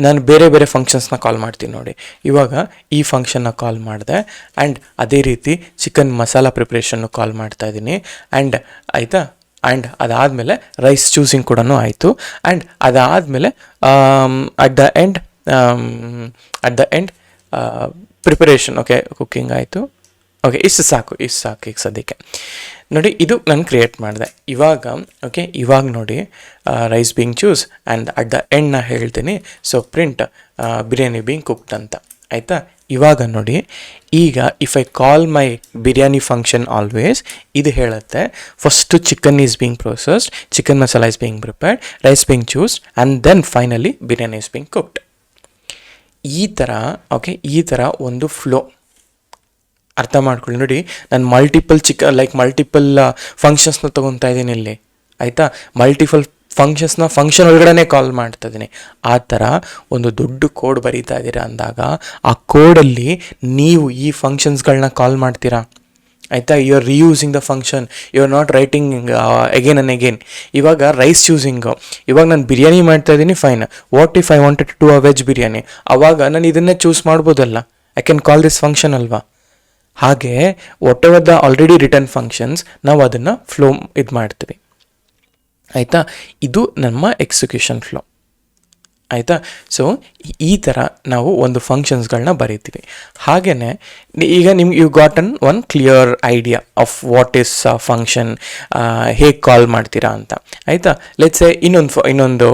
ನಾನು ಬೇರೆ ಬೇರೆ ಫಂಕ್ಷನ್ಸ್ನ ಕಾಲ್ ಮಾಡ್ತೀನಿ ನೋಡಿ. ಇವಾಗ ಈ ಫಂಕ್ಷನ್ನ ಕಾಲ್ ಮಾಡಿದೆ, ಆ್ಯಂಡ್ ಅದೇ ರೀತಿ ಚಿಕನ್ ಮಸಾಲ ಪ್ರಿಪ್ರೇಷನ್ನು ಕಾಲ್ ಮಾಡ್ತಾಯಿದ್ದೀನಿ, ಆ್ಯಂಡ್ ಆಯಿತಾ. ಆ್ಯಂಡ್ ಅದಾದಮೇಲೆ ರೈಸ್ ಚೂಸಿಂಗ್ ಕೂಡ ಆಯಿತು, ಆ್ಯಂಡ್ ಅದಾದಮೇಲೆ at the end preparation. Cooking ಆಯಿತು. ಇಷ್ಟು ಸಾಕು ಈಗ ಸದ್ಯಕ್ಕೆ. ನೋಡಿ, ಇದು ನಾನು ಕ್ರಿಯೇಟ್ ಮಾಡಿದೆ. ಇವಾಗ ನೋಡಿ, rice being choose and at the end ನಾ ಹೇಳ್ತೀನಿ, so print biryani being cooked ಅಂತ, ಆಯಿತಾ. ಇವಾಗ ನೋಡಿ, ಈಗ if I call my biryani function always, ಇದು ಹೇಳುತ್ತೆ first chicken is being processed, chicken masala is being prepared, rice being choosed, and then finally biryani is being cooked. ಈ ಥರ ಒಂದು ಫ್ಲೋ ಅರ್ಥ ಮಾಡ್ಕೊಳ್ಳಿ. ನೋಡಿ, ನಾನು ಮಲ್ಟಿಪಲ್ ಫಂಕ್ಷನ್ಸ್ನ ತೊಗೊತಾ ಇದ್ದೀನಿ ಇಲ್ಲಿ, ಆಯಿತಾ. ಮಲ್ಟಿಪಲ್ ಫಂಕ್ಷನ್ ಒಳಗಡೆ ಕಾಲ್ ಮಾಡ್ತಾ ಇದ್ದೀನಿ. ಆ ಥರ ಒಂದು ದೊಡ್ಡ ಕೋಡ್ ಬರೀತಾ ಇದ್ದೀರಾ ಅಂದಾಗ, ಆ ಕೋಡಲ್ಲಿ ನೀವು ಈ ಫಂಕ್ಷನ್ಸ್ಗಳನ್ನ ಕಾಲ್ ಮಾಡ್ತೀರಾ, ಆಯಿತಾ. You are reusing the function, you are not writing again and again. ಇವಾಗ ರೈಸ್ ಚೂಸಿಂಗು, ಇವಾಗ ನಾನು ಬಿರಿಯಾನಿ ಮಾಡ್ತಾಯಿದ್ದೀನಿ, fine. What if I wanted to a veg biryani, ಆವಾಗ ನಾನು ಇದನ್ನೇ ಚೂಸ್ ಮಾಡ್ಬೋದಲ್ಲ, I can call this function ಅಲ್ವಾ. ಹಾಗೆ whatever the already return functions, ನಾವು ಅದನ್ನು ಫ್ಲೋ ಇದು ಮಾಡ್ತೀವಿ, ಆಯಿತಾ. ಇದು ನಮ್ಮ ಎಕ್ಸಿಕ್ಯೂಷನ್ ಫ್ಲೋ, ಆಯಿತಾ. ಸೊ ಈ ಥರ ನಾವು ಒಂದು ಫಂಕ್ಷನ್ಸ್ಗಳನ್ನ ಬರೀತೀವಿ. ಹಾಗೆಯೇ ಈಗ you gotten one clear idea of what is function, ಹೇಗೆ ಕಾಲ್ ಮಾಡ್ತೀರಾ ಅಂತ, ಆಯಿತಾ. ಲೆಟ್ಸ್ ಸೇ ಇನ್ನೊಂದು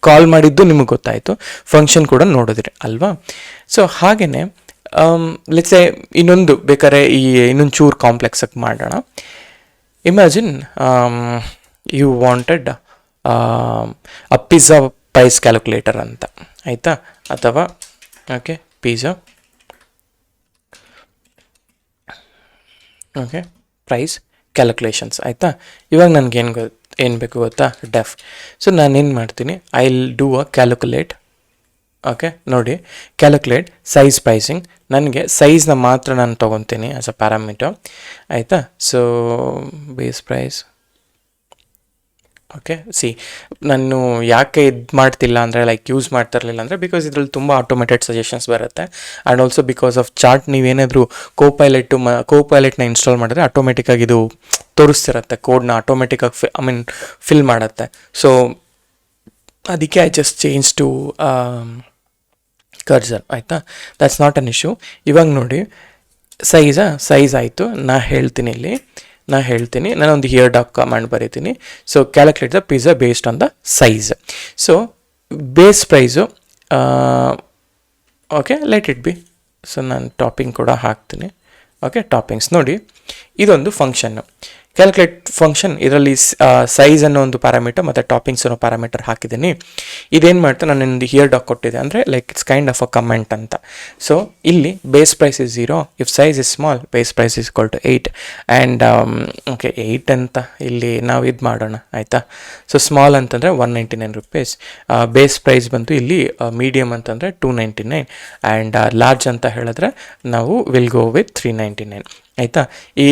ಕಾಲ್ ಮಾಡಿದ್ದು ನಿಮಗೆ ಗೊತ್ತಾಯಿತು, ಫಂಕ್ಷನ್ ಕೂಡ ನೋಡಿದ್ರಿ ಅಲ್ವಾ. ಸೊ ಹಾಗೆಯೇ ಲೆಟ್ಸ್ ಸೇ ಇನ್ನೊಂದು ಬೇಕಾದ್ರೆ ಇನ್ನೊಂದು ಚೂರು ಕಾಂಪ್ಲೆಕ್ಸಾಗಿ ಮಾಡೋಣ. Imagine you wanted a pizza price calculator ಅಂತ, ಆಯಿತಾ. ಅಥವಾ ಪಿಜ್ಜಾ ಪ್ರೈಸ್ ಕ್ಯಾಲ್ಕುಲೇಷನ್ಸ್, ಆಯಿತಾ. ಇವಾಗ ನನಗೇನು ಏನು ಬೇಕು ಗೊತ್ತಾ, ಡೆಫ್. ಸೊ ನಾನೇನು ಮಾಡ್ತೀನಿ, I will do a calculate. ನೋಡಿ, ಕ್ಯಾಲ್ಕುಲೇಟ್ ಸೈಜ್ ಪ್ರೈಸಿಂಗ್. ನನಗೆ ಸೈಜ್ನ ಮಾತ್ರ ನಾನು ತೊಗೊತೀನಿ ಆ್ಯಸ್ ಅ ಪ್ಯಾರಾಮೀಟರ್, ಆಯಿತಾ. ಸೊ ಬೇಸ್ ಪ್ರೈಸ್, ನಾನು ಯಾಕೆ ಇದು ಮಾಡ್ತಿಲ್ಲ ಅಂದರೆ ಯೂಸ್ ಮಾಡ್ತಾ ಇರಲಿಲ್ಲ ಅಂದರೆ, ಬಿಕಾಸ್ ಇದರಲ್ಲಿ ತುಂಬ ಆಟೋಮೇಟೆಡ್ ಸಜೆಷನ್ಸ್ ಬರುತ್ತೆ. And also because of chart, ನೀವೇನಾದರೂ ಕೋಪೈಲೆಟ್ನ ಇನ್ಸ್ಟಾಲ್ ಮಾಡಿದ್ರೆ ಆಟೋಮೆಟಿಕ್ಕಾಗಿ ಇದು ತೋರಿಸ್ತಿರತ್ತೆ, ಕೋಡ್ನ ಆಟೋಮೆಟಿಕ್ಕಾಗಿ ಫಿಲ್ ಮಾಡುತ್ತೆ. ಸೊ ಅದಕ್ಕೆ I just change to cursor, ಆಯಿತಾ. That's not an issue. ಇವಾಗ ನೋಡಿ, ಸೈಜ್ ಆಯಿತು. ನಾನೊಂದು ಹಿಯರ್ ಡಾಕ್ ಕಮಾಂಡ್ ಬರೀತೀನಿ. So calculate the pizza based on the size. So base price let it be. So ನಾನು ಟಾಪಿಂಗ್ ಕೂಡ ಹಾಕ್ತೀನಿ. ಟಾಪಿಂಗ್ಸ್ ನೋಡಿ, ಇದೊಂದು ಫಂಕ್ಷನ್ನು, ಕ್ಯಾಲ್ಕುಲೇಟ್ ಫಂಕ್ಷನ್. ಇದರಲ್ಲಿ ಸೈಜ್ ಅನ್ನೋ ಒಂದು ಪ್ಯಾರಾಮೀಟರ್ ಮತ್ತು ಟಾಪಿಂಗ್ಸ್ ಅನ್ನೋ ಪ್ಯಾರಾಮೀಟರ್ ಹಾಕಿದ್ದೀನಿ. ಇದೇನು ಮಾಡ್ತಾ ನಾನೊಂದು ಹಿಯರ್ ಡಾಕ್ ಕೊಟ್ಟಿದೆ, ಅಂದರೆ it's kind of a comment ಅಂತ. ಸೊ ಇಲ್ಲಿ base price is 0, if size is small base price is equal to 8. And 8 ಅಂತ ಇಲ್ಲಿ ನಾವು ಇದು ಮಾಡೋಣ, ಆಯಿತಾ. ಸೊ ಸ್ಮಾಲ್ ಅಂತಂದರೆ 199 rupees, ಬೇಸ್ ಪ್ರೈಸ್ ಬಂತು ಇಲ್ಲಿ ಮೀಡಿಯಮ್ ಅಂತಂದರೆ 299, ಆ್ಯಂಡ್ ಲಾರ್ಜ್ ಅಂತ ಹೇಳಿದ್ರೆ ನಾವು ವಿಲ್ ಗೋ ವಿತ್ 399, ಆಯಿತಾ.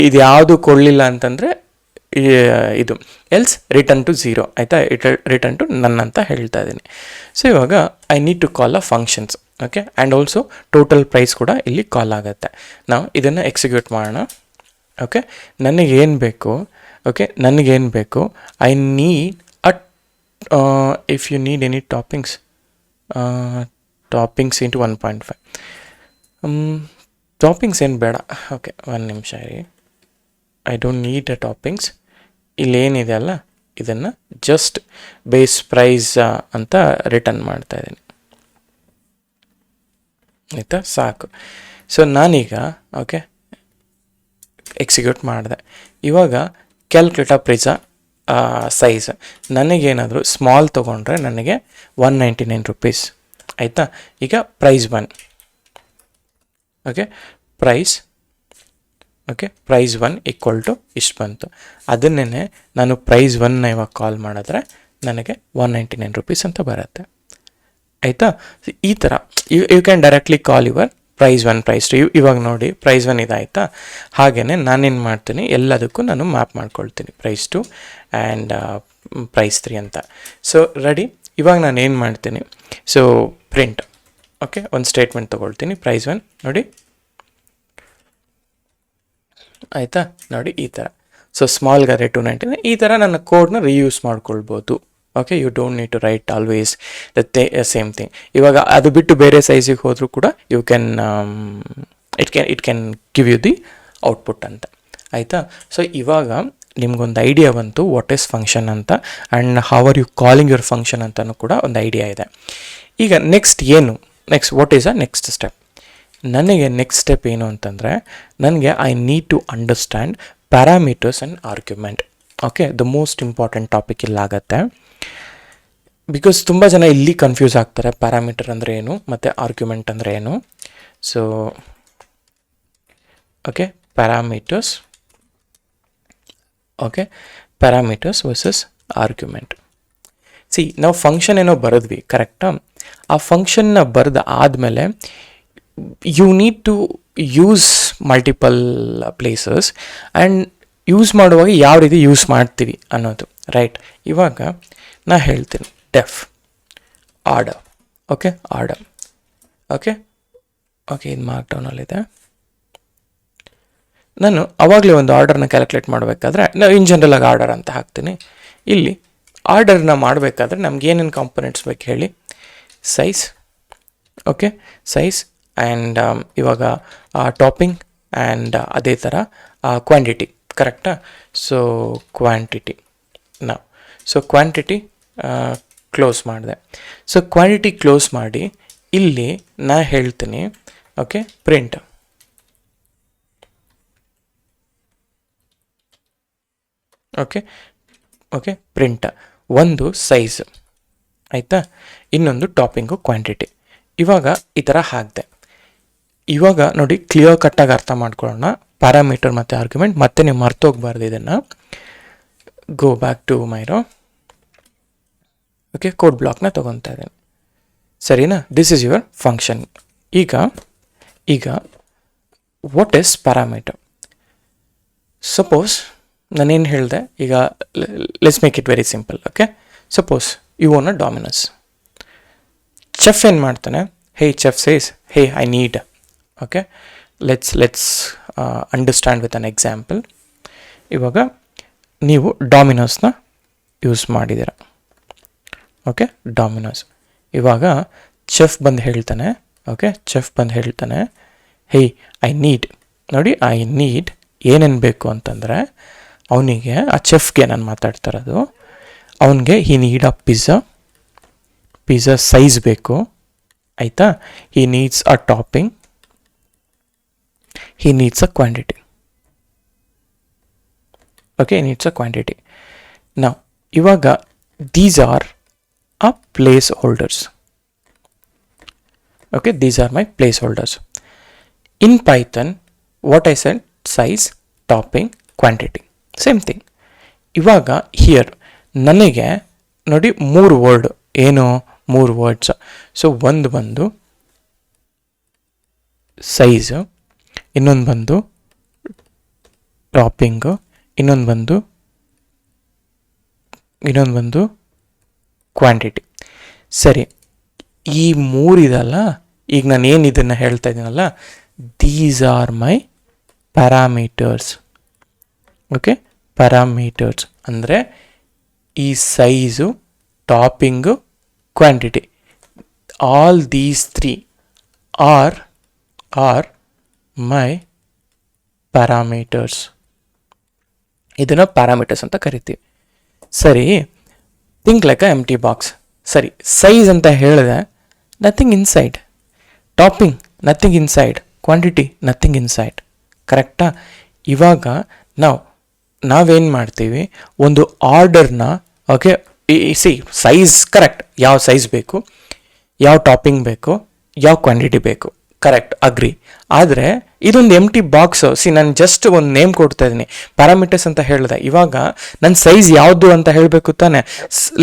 ಇದು ಯಾವುದು ಕೊಡಲಿಲ್ಲ ಅಂತಂದರೆ ಇದು ಎಲ್ಸ್ ರಿಟರ್ನ್ ಟು 0, ಆಯಿತಾ. ರಿಟರ್ನ್ ಟು ನನ್ ಅಂತ ಹೇಳ್ತಾ ಇದ್ದೀನಿ. ಸೊ ಇವಾಗ I need to call a functions, and also total price ಕೂಡ ಇಲ್ಲಿ ಕಾಲ್ ಆಗುತ್ತೆ. ನಾವು ಇದನ್ನು ಎಕ್ಸಿಕ್ಯೂಟ್ ಮಾಡೋಣ. ನನಗೇನು ಬೇಕು, I need if you need any toppings into 1.5. Toppings ಏನು ಬೇಡ. ಒಂದು ನಿಮಿಷ ರೀ, I don't need a toppings. ಇಲ್ಲೇನಿದೆ ಅಲ್ಲ, ಇದನ್ನು ಜಸ್ಟ್ ಬೇಸ್ ಪ್ರೈಸ್ ಅಂತ ರಿಟರ್ನ್ ಮಾಡ್ತಾಯಿದ್ದೀನಿ, ಆಯಿತಾ. ಸಾಕು. ಸೊ ನಾನೀಗ ಎಕ್ಸಿಕ್ಯೂಟ್ ಮಾಡಿದೆ. ಇವಾಗ ಕ್ಯಾಲ್ಕುಲೇಟ್ ಅ ಪಿಜ್ಜಾ ಸೈಜ್. ನನಗೇನಾದರೂ ಸ್ಮಾಲ್ ತೊಗೊಂಡ್ರೆ ನನಗೆ 199 rupees, ಆಯಿತಾ. ಈಗ price 1, okay price okay price 1 equal to ಇಷ್ಟು ಬಂತು. ಅದನ್ನೇ ನಾನು ಪ್ರೈಸ್ 1ನ ಇವಾಗ ಕಾಲ್ ಮಾಡಿದ್ರೆ ನನಗೆ 199 ರೂಪೀಸ್ ಅಂತ ಬರುತ್ತೆ. ಆಯಿತಾ? ಈ ಥರ you can directly call your price 1 price 2. ಇವಾಗ ನೋಡಿ ಪ್ರೈಸ್ 1 ಇದಾಯಿತಾ. ಹಾಗೆಯೇ ನಾನೇನು ಮಾಡ್ತೀನಿ, ಎಲ್ಲದಕ್ಕೂ ನಾನು ಮ್ಯಾಪ್ ಮಾಡ್ಕೊಳ್ತೀನಿ ಪ್ರೈಸ್ 2 ಆ್ಯಂಡ್ ಪ್ರೈಸ್ 3 ಅಂತ. So ready. ಇವಾಗ ನಾನು ಏನು ಮಾಡ್ತೀನಿ, ಸೊ ಪ್ರಿಂಟ್ ಓಕೆ ಒಂದು ಸ್ಟೇಟ್ಮೆಂಟ್ ತೊಗೊಳ್ತೀನಿ. ಪ್ರೈಸ್ 1 ನೋಡಿ ಆಯಿತಾ, ನೋಡಿ ಈ ಥರ. ಸೊ ಸ್ಮಾಲ್ ಗಾರೆ 299 ಈ ಥರ ನನ್ನ ಕೋಡ್ನ ರಿಯೂಸ್ ಮಾಡ್ಕೊಳ್ಬೋದು. Okay, you don't need to write always same thing. ಇವಾಗ ಅದು ಬಿಟ್ಟು ಬೇರೆ ಸೈಜಿಗೆ ಹೋದರೂ ಕೂಡ you can it can give you the output ಅಂತ. ಆಯಿತಾ? ಸೊ ಇವಾಗ ನಿಮ್ಗೊಂದು ಐಡಿಯಾ ಬಂತು ವಾಟ್ ಈಸ್ ಫಂಕ್ಷನ್ ಅಂತ and how are you calling your function ಅಂತಲೂ ಕೂಡ ಒಂದು ಐಡಿಯಾ ಇದೆ. ಈಗ next what is a next step? ನನಗೆ ನೆಕ್ಸ್ಟ್ ಸ್ಟೆಪ್ ಏನು ಅಂತಂದರೆ, ನನಗೆ I need to understand parameters and argument. Okay, the most important topic ಇಲ್ಲಾಗತ್ತೆ. ಬಿಕಾಸ್ ತುಂಬ ಜನ ಇಲ್ಲಿ ಕನ್ಫ್ಯೂಸ್ ಆಗ್ತಾರೆ, ಪ್ಯಾರಾಮೀಟರ್ ಅಂದರೆ ಏನು ಮತ್ತು ಆರ್ಗ್ಯುಮೆಂಟ್ ಅಂದರೆ ಏನು. So okay, parameters versus argument. ನಾವು ಫಂಕ್ಷನ್ ಏನೋ ಬರೆದ್ವಿ, ಕರೆಕ್ಟಾ? ಆ ಫಂಕ್ಷನ್ನ ಬರೆದ ಆದಮೇಲೆ you need to use multiple places and use ಮಾಡುವಾಗ ಯಾವ ರೀತಿ ಯೂಸ್ ಮಾಡ್ತೀವಿ ಅನ್ನೋದು, ರೈಟ್? ಇವಾಗ ನಾ ಹೇಳ್ತೀನಿ deaf order. Okay, order okay ಇದು ಮಾರ್ಕ್ ಡೌನಲ್ಲಿದೆ. ನಾನು ಅವಾಗಲೇ ಒಂದು ಆರ್ಡರ್ನ ಕ್ಯಾಲ್ಕುಲೇಟ್ ಮಾಡಬೇಕಾದ್ರೆ ನಾವು ಇನ್ ಜನರಲಾಗಿ ಆರ್ಡರ್ ಅಂತ ಹಾಕ್ತೀನಿ. ಇಲ್ಲಿ ಆರ್ಡರ್ನ ಮಾಡಬೇಕಾದ್ರೆ ನಮ್ಗೆ ಏನೇನು ಕಾಂಪೊನೆಂಟ್ಸ್ ಬೇಕು ಹೇಳಿ? ಸೈಜ್, ಓಕೆ ಸೈಜ್ ಆ್ಯಂಡ್ ಇವಾಗ ಟಾಪಿಂಗ್ ಆ್ಯಂಡ್ ಅದೇ ಥರ ಕ್ವಾಂಟಿಟಿ, ಕರೆಕ್ಟಾ? ಸೊ ಕ್ವಾಂಟಿಟಿ ಕ್ಲೋಸ್ ಮಾಡಿದೆ. ಸೊ ಕ್ವಾಂಟಿಟಿ ಕ್ಲೋಸ್ ಮಾಡಿ ಇಲ್ಲಿ ನಾ ಹೇಳ್ತೀನಿ ಓಕೆ ಪ್ರಿಂಟ್ ಓಕೆ ಪ್ರಿಂಟ್ ಒಂದು ಸೈಜ್ ಆಯಿತಾ, ಇನ್ನೊಂದು ಟಾಪಿಂಗು ಕ್ವಾಂಟಿಟಿ. ಇವಾಗ ಈ ಥರ ಹಾಕಿದೆ. ಇವಾಗ ನೋಡಿ ಕ್ಲಿಯರ್ ಕಟ್ಟಾಗಿ ಅರ್ಥ ಮಾಡ್ಕೊಳ್ಳೋಣ ಪ್ಯಾರಾಮೀಟರ್ ಮತ್ತು ಆರ್ಗ್ಯುಮೆಂಟ್. ಮತ್ತೆ ನೀವು ಮರ್ತೋಗ್ಬಾರ್ದು ಇದನ್ನು. ಗೋ ಬ್ಯಾಕ್ ಟು ಮೈರೋ. ಓಕೆ, ಕೋಡ್ ಬ್ಲಾಕ್ನ ತೊಗೊತಾ ಇದ್ದೇನೆ, ಸರಿನಾ? This is your function. ಈಗ ವಾಟ್ ಈಸ್ ಪ್ಯಾರಾಮೀಟರ್? ಸಪೋಸ್ ನಾನೇನು ಹೇಳಿದೆ, ಈಗ let's make it very simple. Okay, suppose you own a Domino's. Chef ಏನು ಮಾಡ್ತಾನೆ? Hey chef says hey I need. Okay, let's understand with an example. ಇವಾಗ ನೀವು ಡಾಮಿನೋಸ್ನ use ಮಾಡಿದ್ದೀರ. Okay, Domino's. ಇವಾಗ ಚೆಫ್ ಬಂದು ಹೇಳ್ತಾನೆ, ಹೇ ಐ ನೀಡ್. ನೋಡಿ, ಐ ನೀಡ್ ಏನೇನು ಬೇಕು ಅಂತಂದರೆ ಅವನಿಗೆ, ಆ ಚೆಫ್ಗೆ ನಾನು ಮಾತಾಡ್ತಾ ಇರೋದು, ಅವನಿಗೆ he need a pizza size ಬೇಕು, ಆಯಿತಾ? ಹಿ needs a topping, he needs a quantity. Okay, he needs a quantity. Now ivaga these are a placeholders. Okay, these are my placeholders. In Python what I said, size, topping, quantity, same thing. ivaga here ನನಗೆ ನೋಡಿ 3 word, ಏನು 3 words. So ಒಂದು ಬಂದು size, ಇನ್ನೊಂದು ಬಂದು topping, ಇನ್ನೊಂದು ಬಂದು quantity. ಸರಿ, ಈ 3 ಇದಲ್ಲ, ಈಗ ನಾನು ಏನು ಇದನ್ನು ಹೇಳ್ತಾ ಇದ್ದೀನಲ್ಲ, these are my parameters. Okay, parameters ಅಂದರೆ ಈ size, topping, quantity, all these 3 are my parameters. ಇದನ್ನು ಪ್ಯಾರಾಮೀಟರ್ಸ್ ಅಂತ ಕರಿತೀವಿ. ಸರಿ, think like a empty box. ಸರಿ, ಸೈಜ್ ಅಂತ ಹೇಳಿದೆ, nothing inside. Topping nothing inside. Quantity nothing inside. ಕರೆಕ್ಟಾ? ಇವಾಗ ನಾವೇನು ಮಾಡ್ತೀವಿ, ಒಂದು ಆರ್ಡರ್ನ, ಓಕೆ ಸೈಜ್ ಕರೆಕ್ಟ್, ಯಾವ ಸೈಜ್ ಬೇಕು, ಯಾವ ಟಾಪಿಂಗ್ ಬೇಕು, ಯಾವ ಕ್ವಾಂಟಿಟಿ ಬೇಕು, ಕರೆಕ್ಟ್, ಅಗ್ರಿ. ಆದರೆ ಇದೊಂದು ಎಂಟಿ ಬಾಕ್ಸ್. ನಾನು ಜಸ್ಟ್ ಒಂದು ನೇಮ್ ಕೊಡ್ತಾ ಇದ್ದೀನಿ, ಪ್ಯಾರಾಮೀಟರ್ಸ್ ಅಂತ ಹೇಳಿದೆ. ಇವಾಗ ನನ್ನ ಸೈಜ್ ಯಾವುದು ಅಂತ ಹೇಳಬೇಕು ತಾನೆ.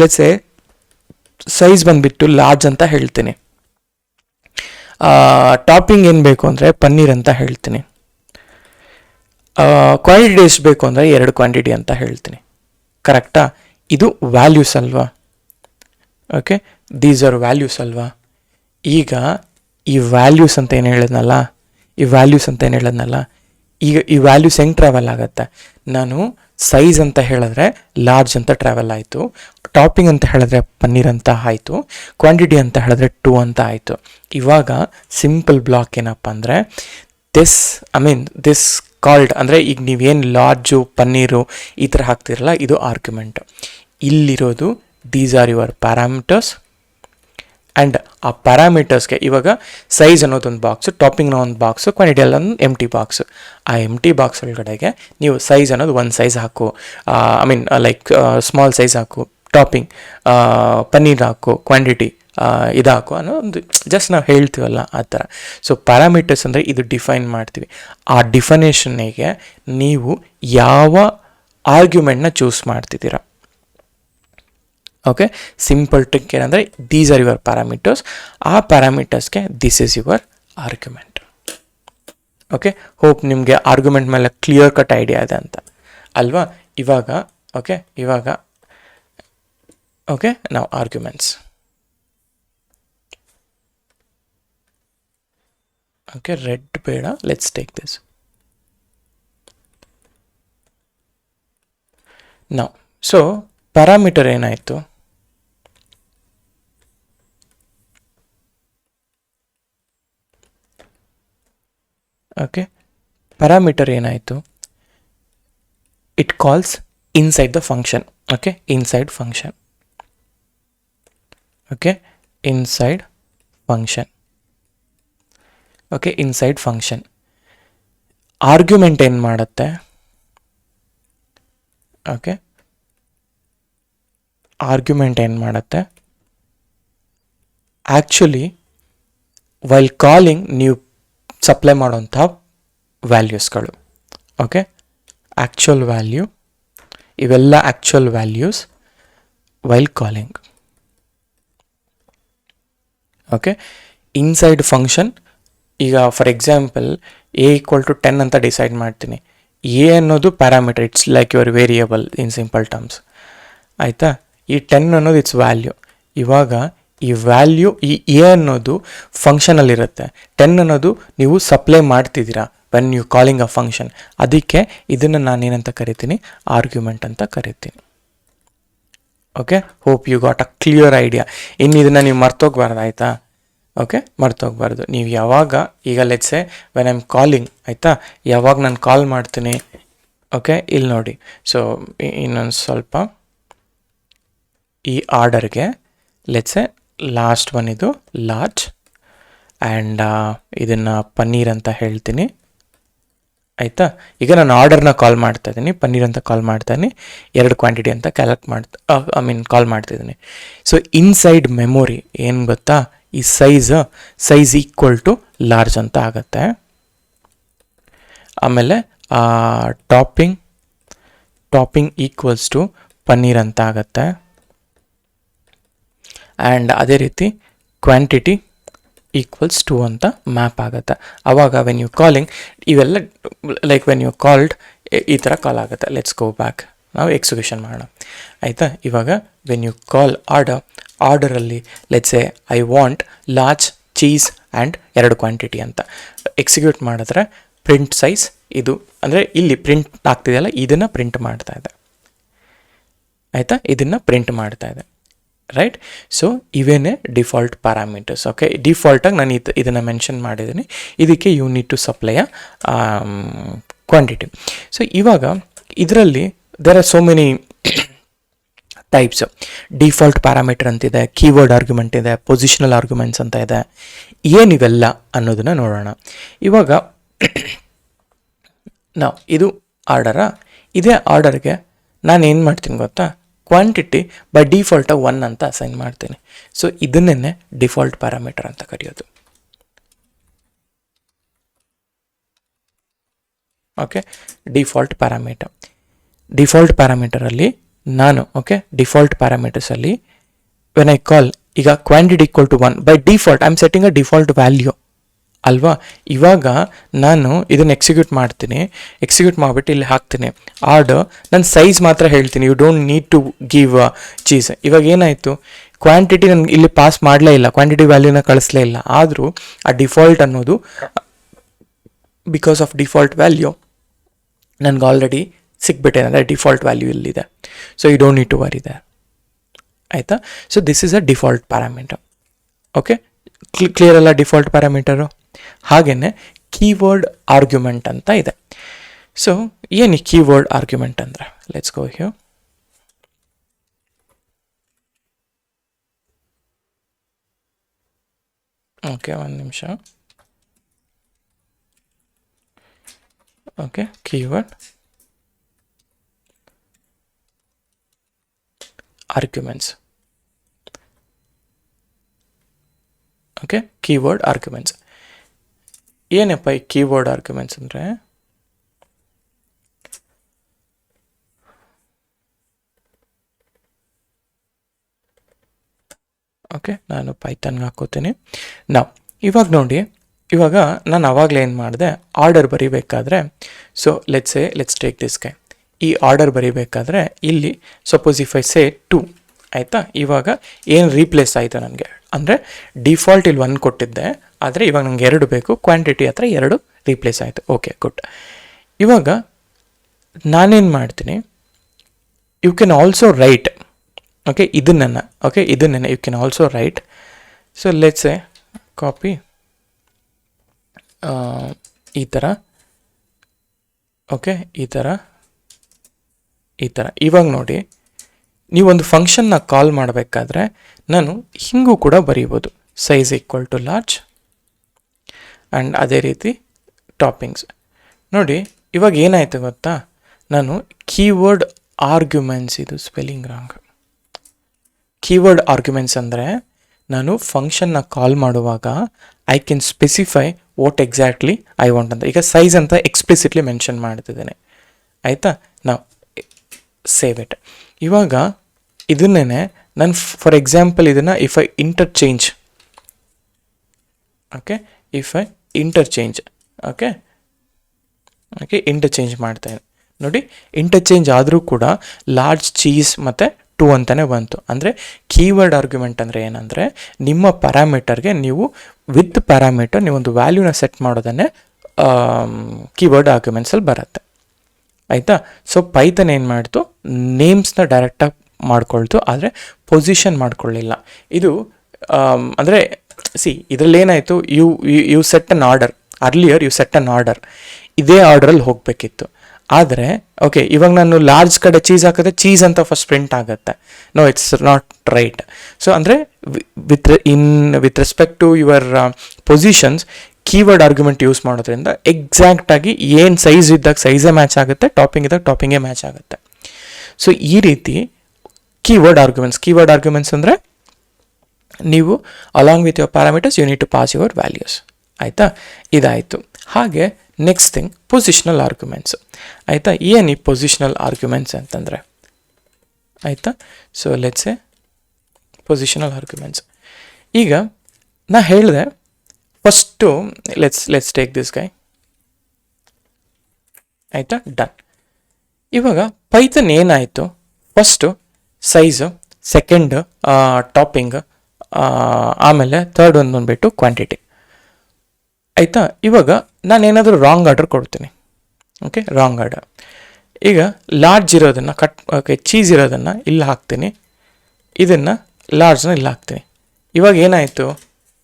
ಲೆಟ್ಸ್ ಸೇ ಸೈಜ್ ಬಂದುಬಿಟ್ಟು ಲಾರ್ಜ್ ಅಂತ ಹೇಳ್ತೀನಿ. ಟಾಪಿಂಗ್ ಏನು ಬೇಕು ಅಂದರೆ ಪನ್ನೀರ್ ಅಂತ ಹೇಳ್ತೀನಿ. ಕ್ವಾಂಟಿಟಿ ಎಷ್ಟು ಬೇಕು ಅಂದರೆ 2 ಕ್ವಾಂಟಿಟಿ ಅಂತ ಹೇಳ್ತೀನಿ. ಕರೆಕ್ಟಾ? ಇದು ವ್ಯಾಲ್ಯೂಸ್ ಅಲ್ವಾ? ಓಕೆ, ದೀಸ್ ಆರ್ ವ್ಯಾಲ್ಯೂಸ್ ಅಲ್ವಾ? ಈಗ ಈ ವ್ಯಾಲ್ಯೂಸ್ ಅಂತ ಏನು ಹೇಳಿದ್ನಲ್ಲ, ಈಗ ಈ ವ್ಯಾಲ್ಯೂಸ್ ಹೆಂಗೆ ಟ್ರಾವೆಲ್ ಆಗುತ್ತೆ? ನಾನು ಸೈಜ್ ಅಂತ ಹೇಳಿದ್ರೆ ಲಾರ್ಜ್ ಅಂತ ಟ್ರಾವೆಲ್ ಆಯಿತು, ಟಾಪಿಂಗ್ ಅಂತ ಹೇಳಿದ್ರೆ ಪನ್ನೀರ್ ಅಂತ ಆಯಿತು, ಕ್ವಾಂಟಿಟಿ ಅಂತ ಹೇಳಿದ್ರೆ 2 ಅಂತ ಆಯಿತು. ಇವಾಗ ಸಿಂಪಲ್ ಬ್ಲಾಕ್ ಏನಪ್ಪ ಅಂದರೆ ದಿಸ್ ಕಾಲ್ಡ್ ಅಂದರೆ ಈಗ ನೀವೇನು ಲಾರ್ಜು ಪನ್ನೀರು ಈ ಥರ ಹಾಕ್ತಿರಲ್ಲ, ಇದು ಆರ್ಗ್ಯುಮೆಂಟ್. ಇಲ್ಲಿರೋದು these are your parameters. And ಆ ಪ್ಯಾರಾಮೀಟರ್ಸ್ಗೆ ಇವಾಗ ಸೈಜ್ ಅನ್ನೋದೊಂದು ಬಾಕ್ಸು, ಟಾಪಿಂಗ್ನ ಒಂದು ಬಾಕ್ಸು, ಕ್ವಾಂಟಿಟಿ ಎಲ್ಲ ಒಂದು ಎಂಟಿ ಬಾಕ್ಸು. ಆ ಎಂಟಿ ಬಾಕ್ಸ್ ಒಳಗಡೆಗೆ ನೀವು ಸೈಜ್ ಅನ್ನೋದು ಒಂದು ಸೈಜ್ ಹಾಕು, ಸ್ಮಾಲ್ ಸೈಜ್ ಹಾಕು, ಟಾಪಿಂಗ್ ಪನ್ನೀರ್ ಹಾಕು, ಕ್ವಾಂಟಿಟಿ ಇದು ಹಾಕು ಅನ್ನೋ ಒಂದು ಜಸ್ಟ್ ನಾವು ಹೇಳ್ತೀವಲ್ಲ ಆ ಥರ. ಸೊ ಪ್ಯಾರಾಮೀಟರ್ಸ್ ಅಂದರೆ ಇದು ಡಿಫೈನ್ ಮಾಡ್ತೀವಿ. ಆ ಡಿಫೈನೇಷನ್ನಿಗೆ ನೀವು ಯಾವ ಆರ್ಗ್ಯುಮೆಂಟ್ನ ಚೂಸ್ ಮಾಡ್ತಿದ್ದೀರಾ. ಓಕೆ, ಸಿಂಪಲ್ ಟ್ರಿಕ್ ಏನಂದರೆ ದೀಸ್ ಆರ್ ಯುವರ್ ಪ್ಯಾರಾಮೀಟರ್ಸ್. ಆ ಪ್ಯಾರಾಮೀಟರ್ಸ್ಗೆ this is your argument. Okay, hope ನಿಮಗೆ ಆರ್ಗ್ಯುಮೆಂಟ್ ಮೇಲೆ ಕ್ಲಿಯರ್ ಕಟ್ ಐಡಿಯಾ ಇದೆ ಅಂತ ಅಲ್ವಾ? ಇವಾಗ ನಾವು ಆರ್ಗ್ಯುಮೆಂಟ್ಸ್. ಓಕೆ, ರೆಡ್ ಬೇಡ, ಲೆಟ್ಸ್ ಟೇಕ್ ದಿಸ್. ನಾವು ಸೊ ಪ್ಯಾರಾಮೀಟರ್ ಏನಾಯಿತು? ಓಕೆ, ಪ್ಯಾರಾಮೀಟರ್ ಏನಾಯಿತು? It calls inside the function. Okay, inside function. Okay, inside function. Argument ಏನು ಮಾಡುತ್ತೆ? ಓಕೆ, ಆರ್ಗ್ಯುಮೆಂಟ್ ಏನು ಮಾಡುತ್ತೆ? ಆ್ಯಕ್ಚುಲಿ ವೈಲ್ ಕಾಲಿಂಗ್ ನೀವು ಸಪ್ಲೈ ಮಾಡೋಂಥ ವ್ಯಾಲ್ಯೂಸ್ಗಳು. ಓಕೆ, ಆ್ಯಕ್ಚುಯಲ್ ವ್ಯಾಲ್ಯೂ, ಇವೆಲ್ಲ actual values while calling. Okay, inside function. ಈಗ ಫಾರ್ ಎಕ್ಸಾಂಪಲ್ a = 10 ಅಂತ decide ಮಾಡ್ತೀನಿ. ಎ ಅನ್ನೋದು parameter, it's like your variable in simple terms. ಆಯಿತಾ? ಈ 10 ಅನ್ನೋದು ಇಟ್ಸ್ ವ್ಯಾಲ್ಯೂ. ಇವಾಗ ಈ ವ್ಯಾಲ್ಯೂ, ಈ ಎ ಅನ್ನೋದು ಫಂಕ್ಷನಲ್ಲಿರುತ್ತೆ. 10 ಅನ್ನೋದು ನೀವು ಸಪ್ಲೈ ಮಾಡ್ತಿದ್ದೀರಾ when you calling a function. ಅದಕ್ಕೆ ಇದನ್ನು ನಾನೇನಂತ ಕರಿತೀನಿ? ಆರ್ಗ್ಯುಮೆಂಟ್ ಅಂತ ಕರಿತೀನಿ. Okay, hope you got a clear idea. ಇನ್ನು ಇದನ್ನು ನೀವು ಮರ್ತೋಗ್ಬಾರ್ದು, ಆಯಿತಾ? ಓಕೆ, ಮರ್ತೋಗ್ಬಾರ್ದು. ನೀವು ಯಾವಾಗ ಈಗ let's say when I am calling, ಆಯಿತಾ? ಯಾವಾಗ ನಾನು ಕಾಲ್ ಮಾಡ್ತೀನಿ, ಓಕೆ, ಇಲ್ಲಿ ನೋಡಿ. ಸೊ ಇನ್ನೊಂದು ಸ್ವಲ್ಪ ಈ ಆರ್ಡರ್ಗೆ ಲೆಟ್ಸ್ ಸೇ ಲಾಸ್ಟ್ ಒನ್ ಇದು ಲಾರ್ಜ್, ಆ್ಯಂಡ್ ಇದನ್ನು ಪನ್ನೀರ್ ಅಂತ ಹೇಳ್ತೀನಿ. ಆಯಿತಾ? ಈಗ ನಾನು ಆರ್ಡರ್ನ ಕಾಲ್ ಮಾಡ್ತಾ ಇದ್ದೀನಿ, ಪನ್ನೀರ್ ಅಂತ ಕಾಲ್ ಮಾಡ್ತಾಯಿದ್ದೀನಿ, 2 ಕ್ವಾಂಟಿಟಿ ಅಂತ ಕಾಲ್ ಮಾಡ್ತಿದ್ದೀನಿ. ಸೊ ಇನ್ಸೈಡ್ ಮೆಮೊರಿ ಏನು ಗೊತ್ತಾ? ಈ ಸೈಜ್ ಈಕ್ವಲ್ ಟು ಲಾರ್ಜ್ ಅಂತ ಆಗುತ್ತೆ. ಆಮೇಲೆ ಟಾಪಿಂಗ್ ಈಕ್ವಲ್ಸ್ ಟು ಪನ್ನೀರ್ ಅಂತ ಆಗುತ್ತೆ. ಆ್ಯಂಡ್ ಅದೇ ರೀತಿ ಕ್ವಾಂಟಿಟಿ ಈಕ್ವಲ್ಸ್ ಟು ಅಂತ ಮ್ಯಾಪ್ ಆಗುತ್ತೆ. ಆವಾಗ ವೆನ್ ಯು ಕಾಲಿಂಗ್ ಇವೆಲ್ಲ ವೆನ್ ಯು ಕಾಲ್ಡ್ ಈ ಥರ ಕಾಲ್ ಆಗುತ್ತೆ. ಲೆಟ್ಸ್ ಗೋ ಬ್ಯಾಕ್, ನಾವು ಎಕ್ಸಿಕ್ಯೂಷನ್ ಮಾಡೋಣ. ಆಯಿತಾ? ಇವಾಗ ವೆನ್ ಯು ಕಾಲ್ ಆರ್ಡರಲ್ಲಿ let's say I want large cheese and 2 quantity ಅಂತ ಎಕ್ಸಿಕ್ಯೂಟ್ ಮಾಡಿದ್ರೆ ಪ್ರಿಂಟ್ ಸೈಜ್ ಇದು ಅಂದರೆ ಇಲ್ಲಿ ಪ್ರಿಂಟ್ ಆಗ್ತಿದೆಯಲ್ಲ, ಇದನ್ನು ಪ್ರಿಂಟ್ ಮಾಡ್ತಾ ಇದೆ. ಆಯಿತಾ? ಇದನ್ನು ಪ್ರಿಂಟ್ ಮಾಡ್ತಾ ಇದೆ, ರೈಟ್? ಸೊ ಇವೇನೇ ಡಿಫಾಲ್ಟ್ ಪ್ಯಾರಾಮೀಟರ್ಸ್. ಓಕೆ, ಡಿಫಾಲ್ಟಾಗಿ ನಾನು ಇದನ್ನು ಮೆನ್ಷನ್ ಮಾಡಿದ್ದೀನಿ. ಇದಕ್ಕೆ you need to supply quantity. So ಇವಾಗ ಇದರಲ್ಲಿ there are so many types. Default parameter ಅಂತಿದೆ, ಕೀವರ್ಡ್ ಆರ್ಗ್ಯುಮೆಂಟ್ ಇದೆ, ಪೊಸಿಷನಲ್ ಆರ್ಗ್ಯುಮೆಂಟ್ಸ್ ಅಂತ ಇದೆ. ಏನಿವೆಲ್ಲ ಅನ್ನೋದನ್ನು ನೋಡೋಣ. ಇವಾಗ ನಾವು ಇದು ಆರ್ಡರಾ, ಇದೇ ಆರ್ಡರ್ಗೆ ನಾನು ಏನು ಮಾಡ್ತೀನಿ ಗೊತ್ತಾ? ಕ್ವಾಂಟಿಟಿ ಬೈ ಡಿಫಾಲ್ಟಾಗಿ 1 ಅಂತ ಅಸೈನ್ ಮಾಡ್ತೀನಿ. ಸೊ ಇದನ್ನೇ ಡಿಫಾಲ್ಟ್ ಪ್ಯಾರಾಮೀಟರ್ ಅಂತ ಕರೆಯೋದು. ಓಕೆ, ಡಿಫಾಲ್ಟ್ ಪ್ಯಾರಾಮೀಟರಲ್ಲಿ ನಾನು ಡಿಫಾಲ್ಟ್ ಪ್ಯಾರಾಮೀಟರ್ಸಲ್ಲಿ ವೆನ್ ಐ ಕಾಲ್ ಈಗ quantity equal to 1 by default I am setting a default value ಅಲ್ವಾ. ಇವಾಗ ನಾನು ಇದನ್ನು ಎಕ್ಸಿಕ್ಯೂಟ್ ಮಾಡಿಬಿಟ್ಟು ಇಲ್ಲಿ ಹಾಕ್ತೀನಿ ಆರ್ಡರ್, ನನ್ನ ಸೈಜ್ ಮಾತ್ರ ಹೇಳ್ತೀನಿ, you don't need to give cheese. ಇವಾಗ ಏನಾಯಿತು, ಕ್ವಾಂಟಿಟಿ ನನಗೆ ಇಲ್ಲಿ ಪಾಸ್ ಮಾಡಲೇ ಇಲ್ಲ, ಕ್ವಾಂಟಿಟಿ ವ್ಯಾಲ್ಯೂನ ಕಳಿಸ್ಲೇ ಇಲ್ಲ, ಆದರೂ ಆ ಡಿಫಾಲ್ಟ್ ಅನ್ನೋದು ಬಿಕಾಸ್ ಆಫ್ ಡಿಫಾಲ್ಟ್ ವ್ಯಾಲ್ಯೂ ನನಗೆ ಆಲ್ರೆಡಿ ಸಿಕ್ಬಿಟ್ಟಿದೆ, ಅಂದರೆ ಡಿಫಾಲ್ಟ್ ವ್ಯಾಲ್ಯೂ ಇಲ್ಲಿದೆ. So you don't need to worry that, ಆಯಿತಾ. So this is a default parameter. Okay, clear ಅಲ್ಲ ಡಿಫಾಲ್ಟ್ ಪ್ಯಾರಾಮೀಟರು. ಹಾಗೆಯೇ ಕೀವರ್ಡ್ ಆರ್ಗ್ಯುಮೆಂಟ್ ಅಂತ ಇದೆ. ಸೊ ಏನು ಕೀವರ್ಡ್ ಆರ್ಗ್ಯುಮೆಂಟ್ ಅಂದರೆ, ಲೆಟ್ಸ್ ಗೋ ಹಿಯರ್. ಓಕೆ, ಒಂದು ನಿಮಿಷ. Okay, keyword arguments. Okay, keyword arguments ಏನಪ್ಪ ಈ ಕೀವರ್ಡ್ ಆರ್ಗ್ಯುಮೆಂಟ್ಸ್ ಅಂದರೆ, ಓಕೆ ನಾನು ಪೈಥಾನ್ಗೆ ಹಾಕೋತೀನಿ. ಇವಾಗ ನೋಡಿ, ಇವಾಗ ನಾನು ಆವಾಗಲೇ ಏನು ಮಾಡಿದೆ, ಆರ್ಡರ್ ಬರೀಬೇಕಾದ್ರೆ, so let's take this guy. ಈ ಆರ್ಡರ್ ಬರೀಬೇಕಾದ್ರೆ ಇಲ್ಲಿ ಸಪೋಸ್ ಇಫ್ ಐ ಸೇ 2, ಆಯಿತಾ. ಇವಾಗ ಏನು ರೀಪ್ಲೇಸ್ ಆಯಿತು ನನಗೆ ಅಂದರೆ, ಡಿಫಾಲ್ಟ್ ಇಲ್ಲಿ 1 ಕೊಟ್ಟಿದ್ದೆ, ಆದರೆ ಇವಾಗ ನನಗೆ 2 ಬೇಕು, ಕ್ವಾಂಟಿಟಿ ಹತ್ರ 2 ರೀಪ್ಲೇಸ್ ಆಯಿತು. Okay, good. ಇವಾಗ ನಾನೇನು ಮಾಡ್ತೀನಿ, ಯು ಕ್ಯಾನ್ ಆಲ್ಸೋ ರೈಟ್, ಇದನ್ನು you can also write. So let's a copy ಈ ಥರ, ಓಕೆ, ಈ ಥರ. ಇವಾಗ ನೋಡಿ, ನೀವೊಂದು ಫಂಕ್ಷನ್ನ ಕಾಲ್ ಮಾಡಬೇಕಾದ್ರೆ ನಾನು ಹಿಂಗೂ ಕೂಡ ಬರೀಬೋದು, size equal to large and ಅದೇ ರೀತಿ ಟಾಪಿಂಗ್ಸ್. ನೋಡಿ ಇವಾಗ ಏನಾಯಿತು ಗೊತ್ತಾ, ನಾನು ಕೀವರ್ಡ್ ಆರ್ಗ್ಯುಮೆಂಟ್ಸ್, ಇದು ಸ್ಪೆಲ್ಲಿಂಗ್ ರಾಂಗ್. ಕೀವರ್ಡ್ ಆರ್ಗ್ಯುಮೆಂಟ್ಸ್ ಅಂದರೆ ನಾನು ಫಂಕ್ಷನ್ನ ಕಾಲ್ ಮಾಡುವಾಗ I can specify what exactly I want ಅಂತ. ಈಗ ಸೈಜ್ ಅಂತ ಎಕ್ಸ್ಪ್ಲಿಸಿಟ್ಲಿ ಮೆನ್ಷನ್ ಮಾಡ್ತಿದ್ದೇನೆ, ಆಯಿತಾ. ನಾವು ಸೇವ್ ಇಟ್. ಇವಾಗ ಇದನ್ನೇ ನಾನು ಫಾರ್ ಎಕ್ಸಾಂಪಲ್ ಇದನ್ನು ಇಫ್ ಐ ಇಂಟರ್ಚೇಂಜ್ ಇಂಟರ್ಚೇಂಜ್ ಮಾಡ್ತೇನೆ. ನೋಡಿ, ಇಂಟರ್ಚೇಂಜ್ ಆದರೂ ಕೂಡ ಲಾರ್ಜ್ ಚೀಸ್ ಮತ್ತು 2 ಅಂತಲೇ ಬಂತು. ಅಂದರೆ ಕೀವರ್ಡ್ ಆರ್ಗ್ಯುಮೆಂಟ್ ಅಂದರೆ ಏನಂದರೆ, ನಿಮ್ಮ ಪ್ಯಾರಾಮೀಟರ್ಗೆ ನೀವು ವಿತ್ ಪ್ಯಾರಾಮೀಟರ್ ನೀವೊಂದು ವ್ಯಾಲ್ಯೂನ ಸೆಟ್ ಮಾಡೋದನ್ನೇ ಕೀವರ್ಡ್ ಆರ್ಗ್ಯುಮೆಂಟ್ಸಲ್ಲಿ ಬರುತ್ತೆ, ಆಯಿತಾ. ಸೊ ಪೈಥಾನ್ ಏನು ಮಾಡ್ತು, ನೇಮ್ಸ್ನ ಡೈರೆಕ್ಟಾಗಿ ಮಾಡ್ಕೊಳ್ತು, ಆದರೆ ಪೊಸಿಷನ್ ಮಾಡ್ಕೊಳ್ಳಿಲ್ಲ. ಇದು ಅಂದರೆ ಇದರಲ್ಲಿ ಏನಾಯಿತು, you set an order, earlier you set an order, ಇದೇ ಆರ್ಡ್ರಲ್ಲಿ ಹೋಗಬೇಕಿತ್ತು. ಆದರೆ ಓಕೆ, ಇವಾಗ ನಾನು ಲಾರ್ಜ್ ಕಡೆ ಚೀಸ್ ಹಾಕಿದ್ರೆ ಚೀಸ್ ಅಂತ ಫಸ್ಟ್ ಪ್ರಿಂಟ್ ಆಗುತ್ತೆ. No, it's not right. So ಅಂದರೆ with respect to your positions, keyword argument use ಮಾಡೋದ್ರಿಂದ ಎಕ್ಸಾಕ್ಟಾಗಿ ಏನು ಸೈಜ್ ಇದ್ದಾಗ ಸೈಜೇ ಮ್ಯಾಚ್ ಆಗುತ್ತೆ, ಟಾಪಿಂಗ್ ಇದ್ದಾಗ ಟಾಪಿಂಗೇ ಮ್ಯಾಚ್ ಆಗುತ್ತೆ. ಸೊ ಈ ರೀತಿ ಕೀವರ್ಡ್ ಆರ್ಗ್ಯುಮೆಂಟ್ಸ್ ಅಂದರೆ ನೀವು along with your parameters you need to pass your values, ಆಯಿತಾ. ಇದಾಯಿತು. ಹಾಗೆ ನೆಕ್ಸ್ಟ್ ಥಿಂಗ್ ಪೊಸಿಷನಲ್ ಆರ್ಗ್ಯುಮೆಂಟ್ಸ್, ಆಯಿತಾ. ಏನು ಈ ಪೊಸಿಷನಲ್ ಆರ್ಗ್ಯುಮೆಂಟ್ಸ್ ಅಂತಂದರೆ, ಆಯಿತಾ. So let's A positional arguments. ಈಗ ನಾ ಹೇಳಿದೆ ಫಸ್ಟು ಲೆಟ್ಸ್ ಟೇಕ್ ದಿಸ್ ಗೈ, ಆಯಿತಾ, ಡನ್. ಇವಾಗ ಪೈಥಾನ್ ಏನಾಯಿತು, ಫಸ್ಟು ಸೈಜು, ಸೆಕೆಂಡ್ ಟಾಪಿಂಗ್, ಆಮೇಲೆ ಥರ್ಡ್ ಒಂದು ಬಂದುಬಿಟ್ಟು ಕ್ವಾಂಟಿಟಿ, ಆಯಿತಾ. ಇವಾಗ ನಾನೇನಾದರೂ ರಾಂಗ್ ಆರ್ಡರ್ ಕೊಡ್ತೀನಿ, ಓಕೆ, ರಾಂಗ್ ಆರ್ಡರ್. ಈಗ ಲಾರ್ಜ್ ಇರೋದನ್ನು ಚೀಸ್ ಇರೋದನ್ನು ಇಲ್ಲಿ ಹಾಕ್ತೀನಿ, ಇದನ್ನು ಲಾರ್ಜ್ನ ಇಲ್ಲಿ ಹಾಕ್ತೀನಿ. ಇವಾಗ ಏನಾಯಿತು,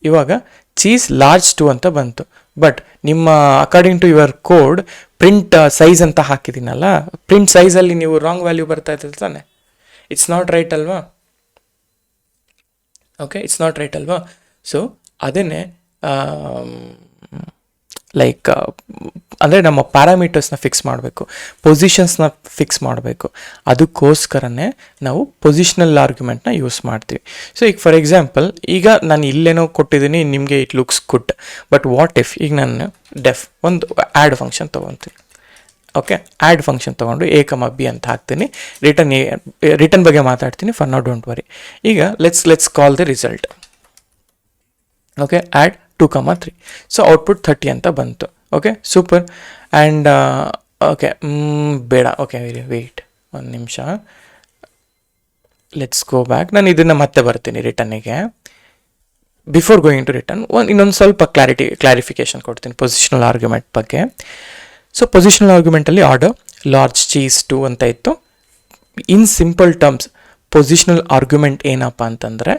ಇವಾಗ ಚೀಸ್ ಲಾರ್ಜ್ 2 ಅಂತ ಬಂತು. ಬಟ್ ನಿಮ್ಮ according to your code print size ಅಂತ ಹಾಕಿದ್ದೀನಲ್ಲ, ಪ್ರಿಂಟ್ ಸೈಜಲ್ಲಿ ನೀವು ರಾಂಗ್ ವ್ಯಾಲ್ಯೂ ಬರ್ತಾ ಇರ್ತದೆ ತಾನೆ. ಇಟ್ಸ್ ನಾಟ್ ರೈಟ್ ಅಲ್ವಾ, ಓಕೆ, ಇಟ್ಸ್ ನಾಟ್ ರೈಟ್ ಅಲ್ವಾ. ಸೊ ಅದನ್ನೇ ಲೈಕ್ ಅಂದರೆ ನಮ್ಮ ಪ್ಯಾರಾಮೀಟರ್ಸ್ನ ಫಿಕ್ಸ್ ಮಾಡಬೇಕು, ಪೊಸಿಷನ್ಸ್ನ ಫಿಕ್ಸ್ ಮಾಡಬೇಕು. ಅದಕ್ಕೋಸ್ಕರನೇ ನಾವು ಪೊಸಿಷನಲ್ ಆರ್ಗ್ಯುಮೆಂಟ್ನ ಯೂಸ್ ಮಾಡ್ತೀವಿ. ಸೊ ಈಗ ಫಾರ್ ಎಕ್ಸಾಂಪಲ್, ಈಗ ನಾನು ಇಲ್ಲೇನೋ ಕೊಟ್ಟಿದ್ದೀನಿ, ನಿಮಗೆ it looks good, but what if ಈಗ ನಾನು ಒಂದು ಆ್ಯಡ್ ಫಂಕ್ಷನ್ ತೊಗೊತೀನಿ, ಓಕೆ, ಆ್ಯಡ್ ಫಂಕ್ಷನ್ ತೊಗೊಂಡು ಎ ಕಮ ಬಿ ಅಂತ ಹಾಕ್ತೀನಿ. ರಿಟರ್ನ್ ಬಗ್ಗೆ ಮಾತಾಡ್ತೀನಿ, ಫಾರ್ ನೌ ಡೋಂಟ್ ವರಿ. ಈಗ let's call the result. Okay, add 2, 3. So output 30 ಅಂತ ಬಂತು. Okay, super. ಆ್ಯಂಡ್ ಓಕೆ, ಬೇಡ, ಓಕೆ ವೆಯ್ಟ್ ಒಂದು ನಿಮಿಷ, ಲೆಟ್ಸ್ ಗೋ ಬ್ಯಾಕ್. ನಾನು ಇದನ್ನು ಮತ್ತೆ ಬರ್ತೀನಿ ರಿಟರ್ನಿಗೆ. ಬಿಫೋರ್ ಗೋಯಿಂಗ್ ಟು ರಿಟರ್ನ್ ಇನ್ನೊಂದು ಸ್ವಲ್ಪ ಕ್ಲಾರಿಫಿಕೇಶನ್ ಕೊಡ್ತೀನಿ ಪೊಸಿಷನಲ್ ಆರ್ಗ್ಯುಮೆಂಟ್ ಬಗ್ಗೆ. ಸೊ ಪೊಸಿಷನಲ್ ಆರ್ಗ್ಯುಮೆಂಟಲ್ಲಿ ಆರ್ಡರ್ ಲಾರ್ಜ್ ಚೀಸ್ 2 ಅಂತ ಇತ್ತು. In simple terms positional argument ಏನಪ್ಪ ಅಂತಂದರೆ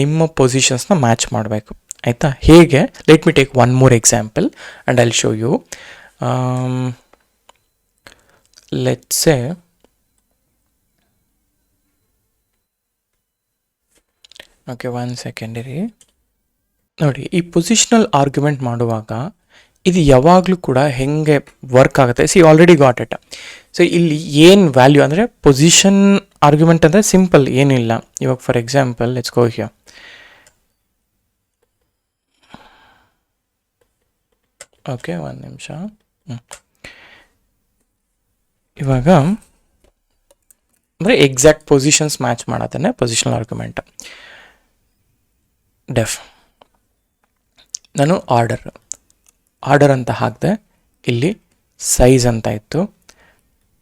ನಿಮ್ಮ ಪೊಸಿಷನ್ಸ್ನ ಮ್ಯಾಚ್ ಮಾಡಬೇಕು, ಆಯಿತಾ? ಹೇಗೆ? Let me take one more example and I will show you. Let's say okay, 1 second ಇರಿ. ನೋಡಿ, ಈ ಪೊಸಿಷನಲ್ ಆರ್ಗ್ಯುಮೆಂಟ್ ಮಾಡುವಾಗ ಇದು ಯಾವಾಗಲೂ ಕೂಡ ಹೆಂಗೆ ವರ್ಕ್ ಆಗುತ್ತೆ, C already got it. So ಇಲ್ಲಿ ಏನು ವ್ಯಾಲ್ಯೂ ಅಂದರೆ ಪೊಸಿಷನ್ ಆರ್ಗ್ಯುಮೆಂಟ್ ಅಂದರೆ ಸಿಂಪಲ್ ಏನಿಲ್ಲ. ಇವಾಗ for example let's go here. Okay, ಒಂದು ನಿಮಿಷ. ಇವಾಗ ಅಂದರೆ ಎಕ್ಸಾಕ್ಟ್ ಪೊಸಿಷನ್ಸ್ ಮ್ಯಾಚ್ ಮಾಡೋದನ್ನೇ ಪೊಸಿಷನಲ್ ಆರ್ಗ್ಯುಮೆಂಟ್. ನಾನು ಆರ್ಡರ್ ಅಂತ ಹಾಕಿದೆ. ಇಲ್ಲಿ ಸೈಜ್ ಅಂತ ಇತ್ತು,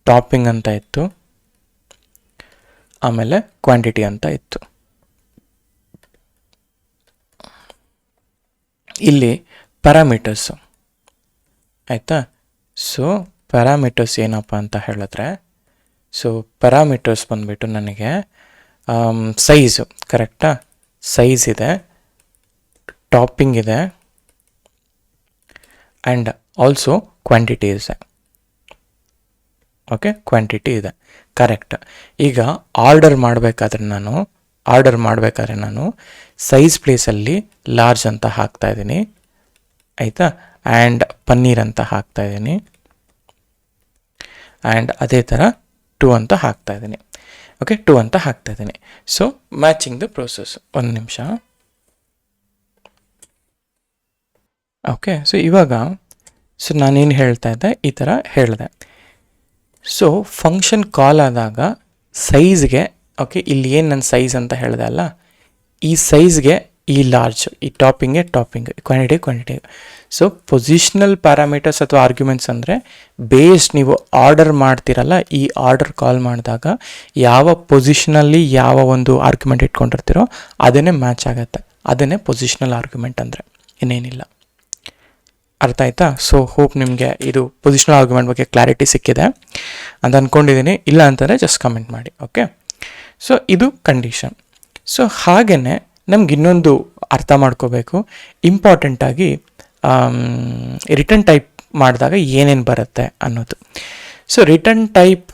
ಟಾಪಿಂಗ್ ಅಂತ ಇತ್ತು, ಆಮೇಲೆ ಕ್ವಾಂಟಿಟಿ ಅಂತ ಇತ್ತು. ಇಲ್ಲಿ ಪ್ಯಾರಾಮೀಟರ್ಸು, ಆಯಿತಾ? ಸೊ ಪ್ಯಾರಾಮೀಟರ್ಸ್ ಏನಪ್ಪ ಅಂತ ಹೇಳಿದ್ರೆ, ಸೊ ಪ್ಯಾರಾಮೀಟರ್ಸ್ ಬಂದುಬಿಟ್ಟು ನನಗೆ ಸೈಜು ಕರೆಕ್ಟಾ, ಸೈಜ್ ಇದೆ, ಟಾಪಿಂಗ್ ಇದೆ, ಆ್ಯಂಡ್ ಆಲ್ಸೋ ಕ್ವಾಂಟಿಟಿ ಇದೆ. ಓಕೆ, ಕ್ವಾಂಟಿಟಿ ಇದೆ, ಕರೆಕ್ಟ್. ಈಗ ಆರ್ಡರ್ ಮಾಡಬೇಕಾದ್ರೆ ನಾನು ಸೈಜ್ ಪ್ಲೇಸಲ್ಲಿ ಲಾರ್ಜ್ ಅಂತ ಹಾಕ್ತಾಯಿದ್ದೀನಿ, ಆಯಿತಾ? ಆ್ಯಂಡ್ ಪನ್ನೀರ್ ಅಂತ ಹಾಕ್ತಾಯಿದ್ದೀನಿ, ಆ್ಯಂಡ್ ಅದೇ ಥರ 2 ಅಂತ ಹಾಕ್ತಾಯಿದ್ದೀನಿ. ಓಕೆ, 2 ಅಂತ ಹಾಕ್ತಾಯಿದ್ದೀನಿ. So matching the process. ಒಂದು ನಿಮಿಷ. ಓಕೆ, ಸೊ ಇವಾಗ ನಾನೇನು ಹೇಳ್ತಾ ಇದ್ದೆ, ಈ ಥರ ಹೇಳಿದೆ. ಸೊ ಫಂಕ್ಷನ್ ಕಾಲ್ ಆದಾಗ ಸೈಜ್ಗೆ, ಓಕೆ, ಇಲ್ಲಿ ಏನು ನನ್ನ ಸೈಜ್ ಅಂತ ಹೇಳಿದೆ ಅಲ್ಲ, ಈ ಸೈಜ್ಗೆ ಈ ಲಾರ್ಜ್, ಈ topping, quantity. So positional parameters ಅಥವಾ ಆರ್ಗ್ಯುಮೆಂಟ್ಸ್ ಅಂದರೆ ಬೇಸ್ಡ್ ನೀವು ಆರ್ಡರ್ ಮಾಡ್ತಿರಲ್ಲ, ಈ ಆರ್ಡರ್ ಕಾಲ್ ಮಾಡಿದಾಗ ಯಾವ ಪೊಸಿಷನಲ್ಲಿ ಯಾವ ಒಂದು ಆರ್ಗ್ಯುಮೆಂಟ್ ಇಟ್ಕೊಂಡಿರ್ತೀರೋ ಅದನ್ನೇ ಮ್ಯಾಚ್ ಆಗುತ್ತೆ. ಅದನ್ನೇ ಪೊಸಿಷನಲ್ ಆರ್ಗ್ಯುಮೆಂಟ್ ಅಂದರೆ, ಇನ್ನೇನಿಲ್ಲ. ಅರ್ಥ ಆಯ್ತಾ? ಸೊ ಹೋಪ್ ನಿಮಗೆ ಇದು ಪೊಸಿಷನಲ್ ಆರ್ಗ್ಯುಮೆಂಟ್ ಬಗ್ಗೆ ಕ್ಲಾರಿಟಿ ಸಿಕ್ಕಿದೆ ಅಂತ ಅಂದ್ಕೊಂಡಿದ್ದೀನಿ. ಇಲ್ಲ ಅಂತಂದರೆ ಜಸ್ಟ್ ಕಮೆಂಟ್ ಮಾಡಿ. ಓಕೆ, ಸೊ ಇದು ಕಂಡೀಷನ್. ಸೊ ಹಾಗೆಯೇ ನಮ್ಗೆ ಇನ್ನೊಂದು ಅರ್ಥ ಮಾಡ್ಕೋಬೇಕು, ಇಂಪಾರ್ಟೆಂಟಾಗಿ ರಿಟರ್ನ್ ಟೈಪ್ ಮಾಡಿದಾಗ ಏನೇನು ಬರುತ್ತೆ ಅನ್ನೋದು. So return type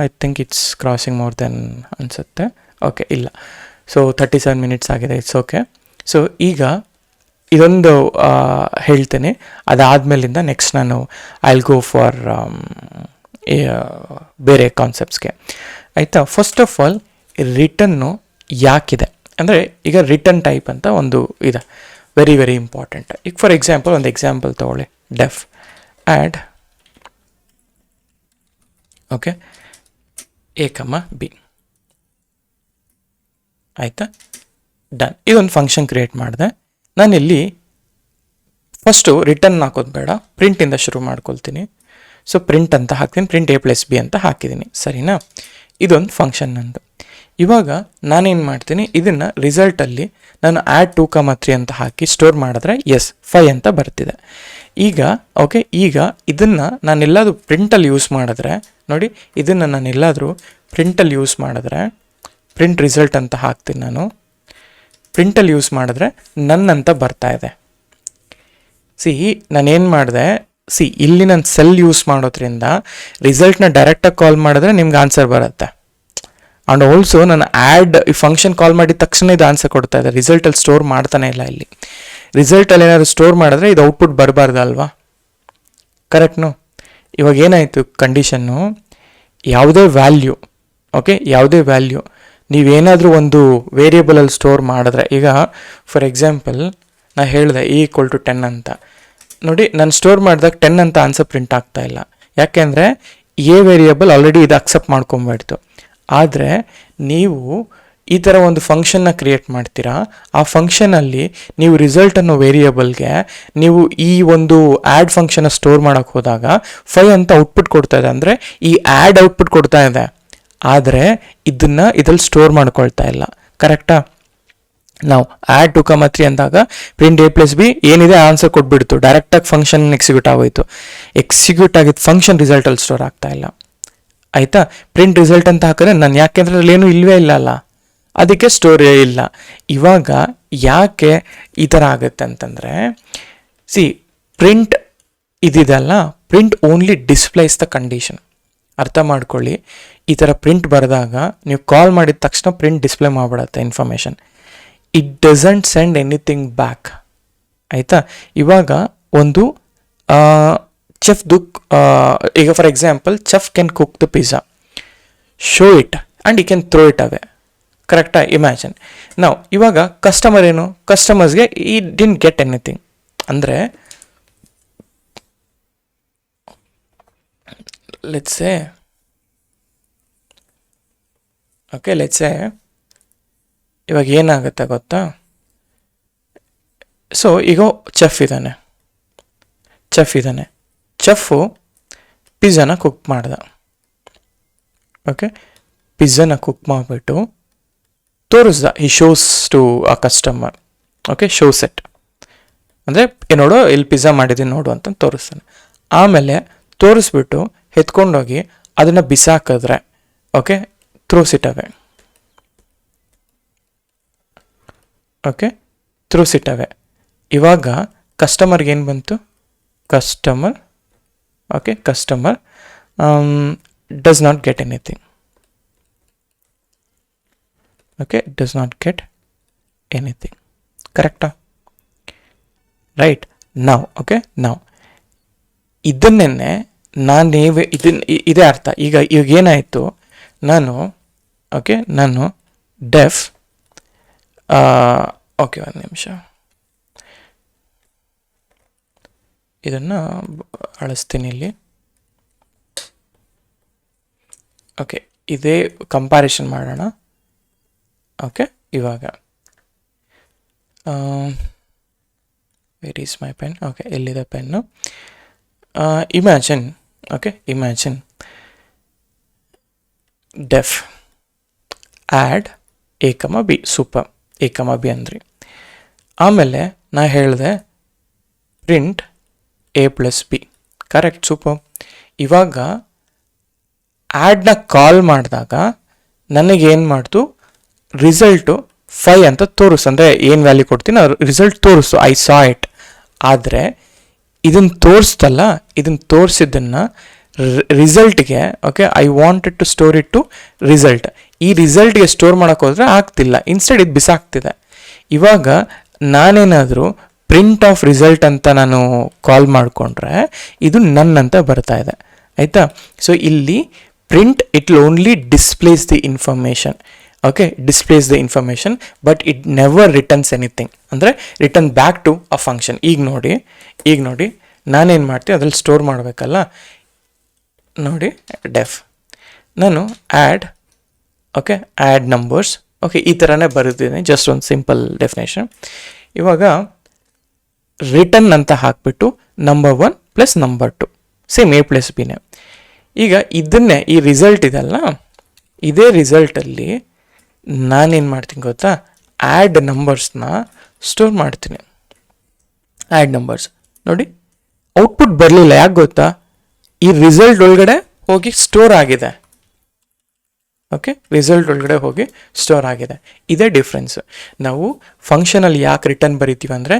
I think it's crossing more than ಅನಿಸುತ್ತೆ. ಓಕೆ, ಇಲ್ಲ. ಸೊ 37 ಮಿನಿಟ್ಸ್ ಆಗಿದೆ, ಇಟ್ಸ್ ಓಕೆ. ಸೊ ಈಗ ಇದೊಂದು ಹೇಳ್ತೇನೆ, ಅದಾದಮೇಲಿಂದ ನೆಕ್ಸ್ಟ್ ನಾನು ಐ ವಿಲ್ ಗೋ ಫಾರ್ ಬೇರೆ ಕಾನ್ಸೆಪ್ಟ್ಸ್ಗೆ, ಆಯಿತಾ? ಫಸ್ಟ್ ಆಫ್ ಆಲ್ ರಿಟರ್ನು ಯಾಕಿದೆ ಅಂದರೆ, ಈಗ ರಿಟರ್ನ್ ಟೈಪ್ ಅಂತ ಒಂದು ಇದೆ, ವೆರಿ ವೆರಿ ಇಂಪಾರ್ಟೆಂಟ್. ಈಗ ಫಾರ್ ಎಕ್ಸಾಂಪಲ್ ಒಂದು ಎಕ್ಸಾಂಪಲ್ ತೊಗೊಳ್ಳಿ, deaf add okay A comma B, ಆಯಿತಾ? ಡನ್. ಇದೊಂದು ಫಂಕ್ಷನ್ ಕ್ರಿಯೇಟ್ ಮಾಡಿದೆ. ನಾನಿಲ್ಲಿ ಫಸ್ಟು ರಿಟರ್ನ್ ಹಾಕೋದು ಬೇಡ, ಪ್ರಿಂಟಿಂದ ಶುರು ಮಾಡ್ಕೊಳ್ತೀನಿ. ಸೊ ಪ್ರಿಂಟ್ ಅಂತ ಹಾಕ್ತೀನಿ, ಪ್ರಿಂಟ್ A+B ಅಂತ ಹಾಕಿದ್ದೀನಿ, ಸರಿನಾ? ಇದೊಂದು ಫಂಕ್ಷನ್ ನಂದು. ಇವಾಗ ನಾನೇನು ಮಾಡ್ತೀನಿ, ಇದನ್ನು ರಿಸಲ್ಟಲ್ಲಿ ನಾನು ಆ್ಯಡ್ 2, 3 ಅಂತ ಹಾಕಿ ಸ್ಟೋರ್ ಮಾಡಿದ್ರೆ 5 ಅಂತ ಬರ್ತಿದೆ. ಈಗ ಓಕೆ, ಈಗ ಇದನ್ನು ನಾನೆಲ್ಲಾದರೂ ಪ್ರಿಂಟಲ್ಲಿ ಯೂಸ್ ಮಾಡಿದ್ರೆ ನೋಡಿ, ಇದನ್ನು ನಾನೆಲ್ಲಾದರೂ ಪ್ರಿಂಟಲ್ಲಿ ಯೂಸ್ ಮಾಡಿದ್ರೆ, ಪ್ರಿಂಟ್ ರಿಸಲ್ಟ್ ಅಂತ ಹಾಕ್ತೀನಿ ನಾನು, ಪ್ರಿಂಟಲ್ಲಿ ಯೂಸ್ ಮಾಡಿದ್ರೆ ನನ್ನಂತ ಬರ್ತಾ ಇದೆ. ನಾನೇನು ಮಾಡಿದೆ, ಇಲ್ಲಿ ನಾನು ಸೆಲ್ ಯೂಸ್ ಮಾಡೋದ್ರಿಂದ ರಿಸಲ್ಟ್ನ ಡೈರೆಕ್ಟಾಗಿ ಕಾಲ್ ಮಾಡಿದ್ರೆ ನಿಮ್ಗೆ ಆನ್ಸರ್ ಬರುತ್ತೆ. ಆ್ಯಂಡ್ ಆಲ್ಸೋ ನಾನು ಆ್ಯಡ್ ಈ ಫಂಕ್ಷನ್ ಕಾಲ್ ಮಾಡಿದ ತಕ್ಷಣ ಇದು ಆನ್ಸರ್ ಕೊಡ್ತಾ ಇದೆ. ರಿಸಲ್ಟಲ್ಲಿ ಸ್ಟೋರ್ ಮಾಡ್ತಾನೆ ಇಲ್ಲ. ಇಲ್ಲಿ ರಿಸಲ್ಟಲ್ಲಿ ಏನಾದರೂ ಸ್ಟೋರ್ ಮಾಡಿದ್ರೆ ಇದು ಔಟ್ಪುಟ್ ಬರಬಾರ್ದಲ್ವಾ? ಕರೆಕ್ಟ್ನು? ಇವಾಗ ಏನಾಯಿತು ಕಂಡೀಷನ್ನು, ಯಾವುದೇ ವ್ಯಾಲ್ಯೂ, ಓಕೆ, ಯಾವುದೇ ವ್ಯಾಲ್ಯೂ ನೀವೇನಾದರೂ ಒಂದು ವೇರಿಯೇಬಲಲ್ಲಿ ಸ್ಟೋರ್ ಮಾಡಿದ್ರೆ, ಈಗ ಫಾರ್ ಎಕ್ಸಾಂಪಲ್ ನಾನು ಹೇಳಿದೆ E = 10 ಅಂತ. ನೋಡಿ, ನಾನು ಸ್ಟೋರ್ ಮಾಡಿದಾಗ 10 ಅಂತ ಆನ್ಸರ್ ಪ್ರಿಂಟ್ ಆಗ್ತಾ ಇಲ್ಲ. ಯಾಕೆಂದರೆ ಎ ವೇರಿಯಬಲ್ ಆಲ್ರೆಡಿ ಇದು ಅಕ್ಸೆಪ್ಟ್ ಮಾಡ್ಕೊಂಬಿಡ್ತು. ಆದರೆ ನೀವು ಈ ಥರ ಒಂದು ಫಂಕ್ಷನ್ನ ಕ್ರಿಯೇಟ್ ಮಾಡ್ತೀರಾ, ಆ ಫಂಕ್ಷನಲ್ಲಿ ನೀವು ರಿಸಲ್ಟ್ ಅನ್ನೋ ವೇರಿಯಬಲ್ಗೆ ನೀವು ಈ ಒಂದು ಆ್ಯಡ್ ಫಂಕ್ಷನ್ನ ಸ್ಟೋರ್ ಮಾಡೋಕ್ಕೆ ಹೋದಾಗ 5 ಅಂತ ಔಟ್ಪುಟ್ ಕೊಡ್ತಾ ಇದೆ. ಅಂದರೆ ಈ ಆ್ಯಡ್ ಔಟ್ಪುಟ್ ಕೊಡ್ತಾ ಇದೆ, ಆದರೆ ಇದ್ರಲ್ಲಿ ಸ್ಟೋರ್ ಮಾಡ್ಕೊಳ್ತಾ ಇಲ್ಲ. ಕರೆಕ್ಟಾ? ನಾವು ಆ್ಯಡ್ 2, 3 ಅಂದಾಗ ಪ್ರಿಂಟ್ A+B ಏನಿದೆ ಆನ್ಸರ್ ಕೊಟ್ಬಿಡ್ತು, ಡೈರೆಕ್ಟಾಗಿ ಫಂಕ್ಷನ್ ಎಕ್ಸಿಕ್ಯೂಟ್ ಆಗೋಯ್ತು. ಎಕ್ಸಿಕ್ಯೂಟ್ ಆಗಿದ್ದು ಫಂಕ್ಷನ್ ರಿಸಲ್ಟಲ್ಲಿ ಸ್ಟೋರ್ ಆಗ್ತಾ ಇಲ್ಲ. ಆಯಿತಾ? ಪ್ರಿಂಟ್ ರಿಸಲ್ಟ್ ಅಂತ ಹಾಕಿದ್ರೆ ನಾನು ಯಾಕೆಂದ್ರೆ ಅಲ್ಲಿ ಏನೂ ಇಲ್ಲವೇ ಇಲ್ಲ ಅಲ್ಲ, ಅದಕ್ಕೆ ಸ್ಟೋರೇ ಇಲ್ಲ. ಇವಾಗ ಯಾಕೆ ಈ ಥರ ಆಗುತ್ತೆ ಅಂತಂದರೆ, ಪ್ರಿಂಟ್ ಇದಿದೆಲ್ಲ, print only displays the condition. ಅರ್ಥ ಮಾಡ್ಕೊಳ್ಳಿ, ಈ ಥರ ಪ್ರಿಂಟ್ ಬರೆದಾಗ ನೀವು ಕಾಲ್ ಮಾಡಿದ ತಕ್ಷಣ ಪ್ರಿಂಟ್ ಡಿಸ್ಪ್ಲೇ ಮಾಡಿಬಿಡತ್ತೆ information. It doesn't send anything back. ಆಯಿತಾ? ಇವಾಗ ಒಂದು ಚೆಫ್ದು ಈಗ for example chef can cook the pizza, show it and you can throw it away. ಕರೆಕ್ಟಾ? ಇಮ್ಯಾಜಿನ್. ನಾವು ಇವಾಗ ಕಸ್ಟಮರ್ ಏನು, ಕಸ್ಟಮರ್ಸ್ಗೆ ಈ ಡಿಂಟ್ ಗೆಟ್ ಎನಿಥಿಂಗ್. ಅಂದರೆ ಲೆಟ್ಸೆ ಇವಾಗ ಏನಾಗುತ್ತೆ ಗೊತ್ತಾ? ಸೊ ಈಗ ಚೆಫ್ ಇದ್ದಾನೆ, ಚೆಫು ಪಿಜ್ಜಾನ ಕುಕ್ ಮಾಡ್ದ. ಓಕೆ, ಪಿಜ್ಜಾನ ಕುಕ್ ಮಾಡಿಬಿಟ್ಟು ತೋರಿಸ್ದ, ಈ shows to a customer. Okay, show set ಅಂದರೆ ನೋಡು ಇಲ್ಲಿ ಪಿಜ್ಜಾ ಮಾಡಿದ್ದೀನಿ ನೋಡು ಅಂತ ತೋರಿಸ್ತಾನೆ. ಆಮೇಲೆ ತೋರಿಸ್ಬಿಟ್ಟು ಎತ್ಕೊಂಡೋಗಿ ಅದನ್ನು ಬಿಸಾಕಿದ್ರೆ, okay, throws it away. Okay, throws it away. ಇವಾಗ ಕಸ್ಟಮರ್ಗೆ ಏನು ಬಂತು? Customer does not get anything. Okay, does not get anything. ಕರೆಕ್ಟಾ? ರೈಟ್. ನಾವು ಇದನ್ನೇ ಇದೇ ಅರ್ಥ. ಈಗ ಏನಾಯಿತು, ನಾನು ಡೆಫ್ ಓಕೆ, ಒಂದು ನಿಮಿಷ ಇದನ್ನು ಅಳಿಸ್ತೀನಿ ಇಲ್ಲಿ. ಓಕೆ, ಇದೇ ಕಂಪ್ಯಾರಿಸನ್ ಮಾಡೋಣ. ಓಕೆ, ಇವಾಗ where is my pen? Okay, ಎಲ್ಲಿದೆ pen? Imagine def add A, B. Super, A, B ಅಂದ್ರಿ. ಆಮೇಲೆ ನಾ ಹೇಳಿದೆ ಪ್ರಿಂಟ್ A+B. Correct, super. ಇವಾಗ ಆ್ಯಡ್ನ ಕಾಲ್ ಮಾಡಿದಾಗ ನನಗೇನು ಮಾಡ್ತು, ರಿಸಲ್ಟು 5 ಅಂತ ತೋರಿಸು. ಅಂದರೆ ಏನು ವ್ಯಾಲ್ಯೂ ಕೊಡ್ತೀನಿ ರಿಸಲ್ಟ್ ತೋರಿಸು, ಐ ಸಾ ಇಟ್. ಆದರೆ ಇದನ್ನು ತೋರಿಸ್ತಲ್ಲ, ಇದನ್ನು ತೋರಿಸಿದ್ದನ್ನು ರಿಸಲ್ಟ್ಗೆ, okay, I wanted to store it to result. ಈ ರಿಸಲ್ಟ್ಗೆ ಸ್ಟೋರ್ ಮಾಡೋಕೆ ಹೋದರೆ ಆಗ್ತಿಲ್ಲ, ಇನ್ಸ್ಟೆಡ್ ಇದು ಬಿಸಾಕ್ತಿದೆ. ಇವಾಗ ನಾನೇನಾದರೂ ಪ್ರಿಂಟ್ ಆಫ್ ರಿಸಲ್ಟ್ ಅಂತ ನಾನು ಕಾಲ್ ಮಾಡಿಕೊಂಡ್ರೆ ಇದು ನನ್ನಂತ ಬರ್ತಾ ಇದೆ. ಆಯಿತಾ? ಸೊ ಇಲ್ಲಿ print it will only displays the information. Okay, displays the information, but it never returns anything. ಅಂದರೆ return back to a function. ಈಗ ನೋಡಿ ನಾನೇನು ಮಾಡ್ತೀನಿ, ಅದ್ರಲ್ಲಿ ಸ್ಟೋರ್ ಮಾಡಬೇಕಲ್ಲ. ನೋಡಿ ಡೆಫ್, ನಾನು ಆ್ಯಡ್ ನಂಬರ್ಸ್. ಓಕೆ, ಈ ಥರನೇ ಬರೆದಿದ್ದೀನಿ, ಜಸ್ಟ್ ಒಂದು ಸಿಂಪಲ್ ಡೆಫಿನೇಷನ್. ಇವಾಗ ರಿಟರ್ನ್ ಅಂತ ಹಾಕ್ಬಿಟ್ಟು ನಂಬರ್ 1 + ನಂಬರ್ 2 ಸೇಮ್ A+Bನೇ. ಈಗ ಇದನ್ನೇ ಈ ರಿಸಲ್ಟ್ ಇದಲ್ಲ, ಇದೇ ರಿಸಲ್ಟಲ್ಲಿ ನಾನೇನು ಮಾಡ್ತೀನಿ ಗೊತ್ತಾ, ಆ್ಯಡ್ ನಂಬರ್ಸ್ನ ಸ್ಟೋರ್ ಮಾಡ್ತೀನಿ. ಆ್ಯಡ್ ನಂಬರ್ಸ್ ನೋಡಿ, ಔಟ್ಪುಟ್ ಬರಲಿಲ್ಲ. ಯಾಕೆ ಗೊತ್ತಾ? ಈ ರಿಸಲ್ಟ್ ಒಳಗಡೆ ಹೋಗಿ ಸ್ಟೋರ್ ಆಗಿದೆ. ಓಕೆ, ರಿಸಲ್ಟ್ ಒಳಗಡೆ ಹೋಗಿ ಸ್ಟೋರ್ ಆಗಿದೆ. ಇದೇ ಡಿಫ್ರೆನ್ಸ್. ನಾವು ಫಂಕ್ಷನಲ್ಲಿ ಯಾಕೆ ರಿಟರ್ನ್ ಬರಿತೀವಿ ಅಂದರೆ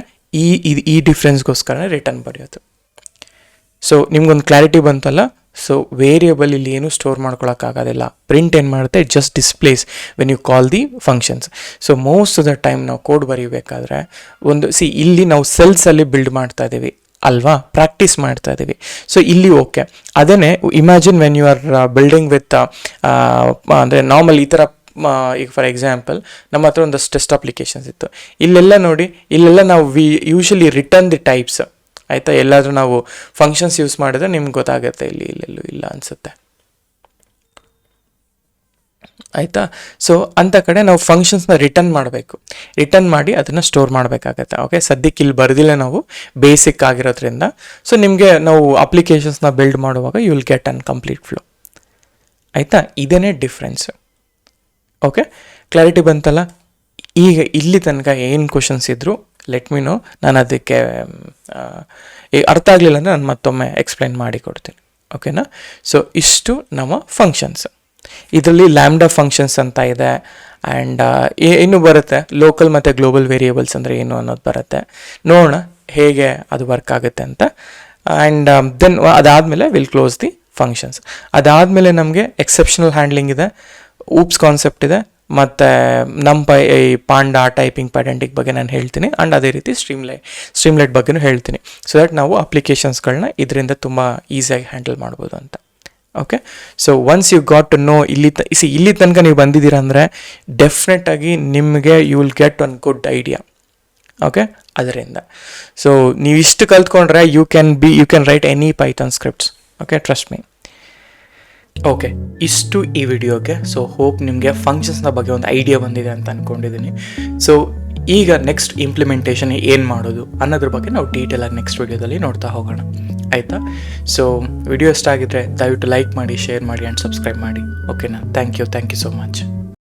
ಈ ಡಿಫ್ರೆನ್ಸ್ಗೋಸ್ಕರನೇ ರಿಟರ್ನ್ ಬರೆಯೋದು. ಸೊ ನಿಮ್ಗೊಂದು ಕ್ಲಾರಿಟಿ ಬಂತಲ್ಲ. ಸೊ ವೇರಿಯಬಲ್ ಇಲ್ಲಿ ಏನು ಸ್ಟೋರ್ ಮಾಡ್ಕೊಳಕ್ಕಾಗೋದಿಲ್ಲ. ಪ್ರಿಂಟ್ ಏನು ಮಾಡುತ್ತೆ, just displays when you call the functions. So most of the time ನಾವು ಕೋಡ್ ಬರೀಬೇಕಾದ್ರೆ ಇಲ್ಲಿ ನಾವು ಸೆಲ್ಸಲ್ಲಿ ಬಿಲ್ಡ್ ಮಾಡ್ತಾ ಇದ್ದೀವಿ ಅಲ್ವಾ, ಪ್ರಾಕ್ಟೀಸ್ ಮಾಡ್ತಾ ಇದ್ದೀವಿ. ಸೊ ಇಲ್ಲಿ ಓಕೆ, ಅದನ್ನೇ imagine when you are building with ಅಂದರೆ ನಾರ್ಮಲ್ ಈ ಥರ. ಈಗ ಫಾರ್ ಎಕ್ಸಾಂಪಲ್ ನಮ್ಮ ಹತ್ರ ಒಂದಷ್ಟು ಟೆಸ್ಟ್ ಅಪ್ಲಿಕೇಶನ್ಸ್ ಇತ್ತು. ಇಲ್ಲೆಲ್ಲ ನೋಡಿ, ಇಲ್ಲೆಲ್ಲ ನಾವು ಯೂಶಲಿ ರಿಟರ್ನ್ ದಿ ಟೈಪ್ಸ್. ಆಯಿತಾ. ಎಲ್ಲಾದರೂ ನಾವು ಫಂಕ್ಷನ್ಸ್ ಯೂಸ್ ಮಾಡಿದ್ರೆ ನಿಮ್ಗೆ ಗೊತ್ತಾಗುತ್ತೆ, ಇಲ್ಲೆಲ್ಲೂ ಇಲ್ಲ ಅನಿಸುತ್ತೆ, ಆಯಿತಾ. ಸೊ ಅಂಥ ಕಡೆ ನಾವು ಫಂಕ್ಷನ್ಸ್ನ ರಿಟರ್ನ್ ಮಾಡಬೇಕು, ರಿಟರ್ನ್ ಮಾಡಿ ಅದನ್ನು ಸ್ಟೋರ್ ಮಾಡಬೇಕಾಗತ್ತೆ. ಓಕೆ, ಸದ್ಯಕ್ಕೆ ಇಲ್ಲಿ ಬರೆದಿಲ್ಲ ನಾವು, ಬೇಸಿಕ್ ಆಗಿರೋದ್ರಿಂದ. ಸೊ ನಿಮಗೆ ನಾವು ಅಪ್ಲಿಕೇಶನ್ಸ್ನ ಬಿಲ್ಡ್ ಮಾಡುವಾಗ you will get an complete flow, ಆಯಿತಾ. ಇದೇ ಡಿಫ್ರೆನ್ಸು. ಓಕೆ, ಕ್ಲಾರಿಟಿ ಬಂತಲ್ಲ. ಈಗ ಇಲ್ಲಿ ತನಕ ಏನು ಕ್ವಶನ್ಸ್ ಇದ್ದರೂ ಲೆಟ್ ಮಿ ನೋ, ನಾನು ಅದಕ್ಕೆ ಈಗ ಅರ್ಥ ಆಗಲಿಲ್ಲ ಅಂದರೆ ನಾನು ಮತ್ತೊಮ್ಮೆ ಎಕ್ಸ್ಪ್ಲೈನ್ ಮಾಡಿ ಕೊಡ್ತೀನಿ, ಓಕೆನಾ. ಸೊ ಇಷ್ಟು ನಮ್ಮ ಫಂಕ್ಷನ್ಸ್. ಇದರಲ್ಲಿ ಲ್ಯಾಂಬ್ಡಾ ಫಂಕ್ಷನ್ಸ್ ಅಂತ ಇದೆ, ಆ್ಯಂಡ್ ಇನ್ನೂ ಬರುತ್ತೆ ಲೋಕಲ್ ಮತ್ತು ಗ್ಲೋಬಲ್ ವೇರಿಯೇಬಲ್ಸ್ ಅಂದರೆ ಏನು ಅನ್ನೋದು ಬರುತ್ತೆ. ನೋಡೋಣ ಹೇಗೆ ಅದು ವರ್ಕ್ ಆಗುತ್ತೆ ಅಂತ. ಆ್ಯಂಡ್ ದೆನ್ ಅದಾದಮೇಲೆ ವಿಲ್ ಕ್ಲೋಸ್ ದಿ ಫಂಕ್ಷನ್ಸ್. ಅದಾದಮೇಲೆ ನಮಗೆ ಎಕ್ಸೆಪ್ಷನಲ್ ಹ್ಯಾಂಡ್ಲಿಂಗ್ ಇದೆ, ಊಪ್ಸ್ ಕಾನ್ಸೆಪ್ಟ್ ಇದೆ, ಮತ್ತು ನಮ್ಮ ಪಾಂಡಾ ಟೈಪಿಂಗ್ ಪೆಡೆಂಟಿಕ್ ಬಗ್ಗೆ ನಾನು ಹೇಳ್ತೀನಿ. ಆ್ಯಂಡ್ ಅದೇ ರೀತಿ ಸ್ಟ್ರೀಮ್ಲೈಟ್ ಬಗ್ಗೆನೂ ಹೇಳ್ತೀನಿ, ಸೊ ದಟ್ ನಾವು ಅಪ್ಲಿಕೇಶನ್ಸ್ಗಳನ್ನ ಇದರಿಂದ ತುಂಬ ಈಸಿಯಾಗಿ ಹ್ಯಾಂಡಲ್ ಮಾಡ್ಬೋದು ಅಂತ. Okay, so once you got to know, ಇಲ್ಲಿ ತನಕ ನೀವು ಬಂದಿದ್ದೀರ ಅಂದರೆ ಡೆಫಿನೆಟಾಗಿ ನಿಮಗೆ you will get one good idea. Okay, ಅದರಿಂದ ಸೊ ನೀವು ಇಷ್ಟು ಕಲ್ತ್ಕೊಂಡ್ರೆ you can write any Python scripts. Okay, trust me. Okay, ಇಷ್ಟು ಈ ವಿಡಿಯೋಗೆ. ಸೊ ಹೋಪ್ ನಿಮಗೆ ಫಂಕ್ಷನ್ಸ್ನ ಬಗ್ಗೆ ಒಂದು ಐಡಿಯಾ ಬಂದಿದೆ ಅಂತ ಅಂದ್ಕೊಂಡಿದ್ದೀನಿ. ಸೊ ಈಗ ನೆಕ್ಸ್ಟ್ ಇಂಪ್ಲಿಮೆಂಟೇಷನ್ ಏನು ಮಾಡೋದು ಅನ್ನೋದ್ರ ಬಗ್ಗೆ ನಾವು ಡೀಟೇಲಾಗಿ ನೆಕ್ಸ್ಟ್ ವಿಡಿಯೋದಲ್ಲಿ ನೋಡ್ತಾ ಹೋಗೋಣ, ಆಯಿತಾ. ಸೊ ವಿಡಿಯೋ ಇಷ್ಟ ಆಗಿದ್ರೆ ದಯವಿಟ್ಟು ಲೈಕ್ ಮಾಡಿ, ಶೇರ್ ಮಾಡಿ ಆ್ಯಂಡ್ ಸಬ್ಸ್ಕ್ರೈಬ್ ಮಾಡಿ. ಓಕೆನಾ. Thank you so much.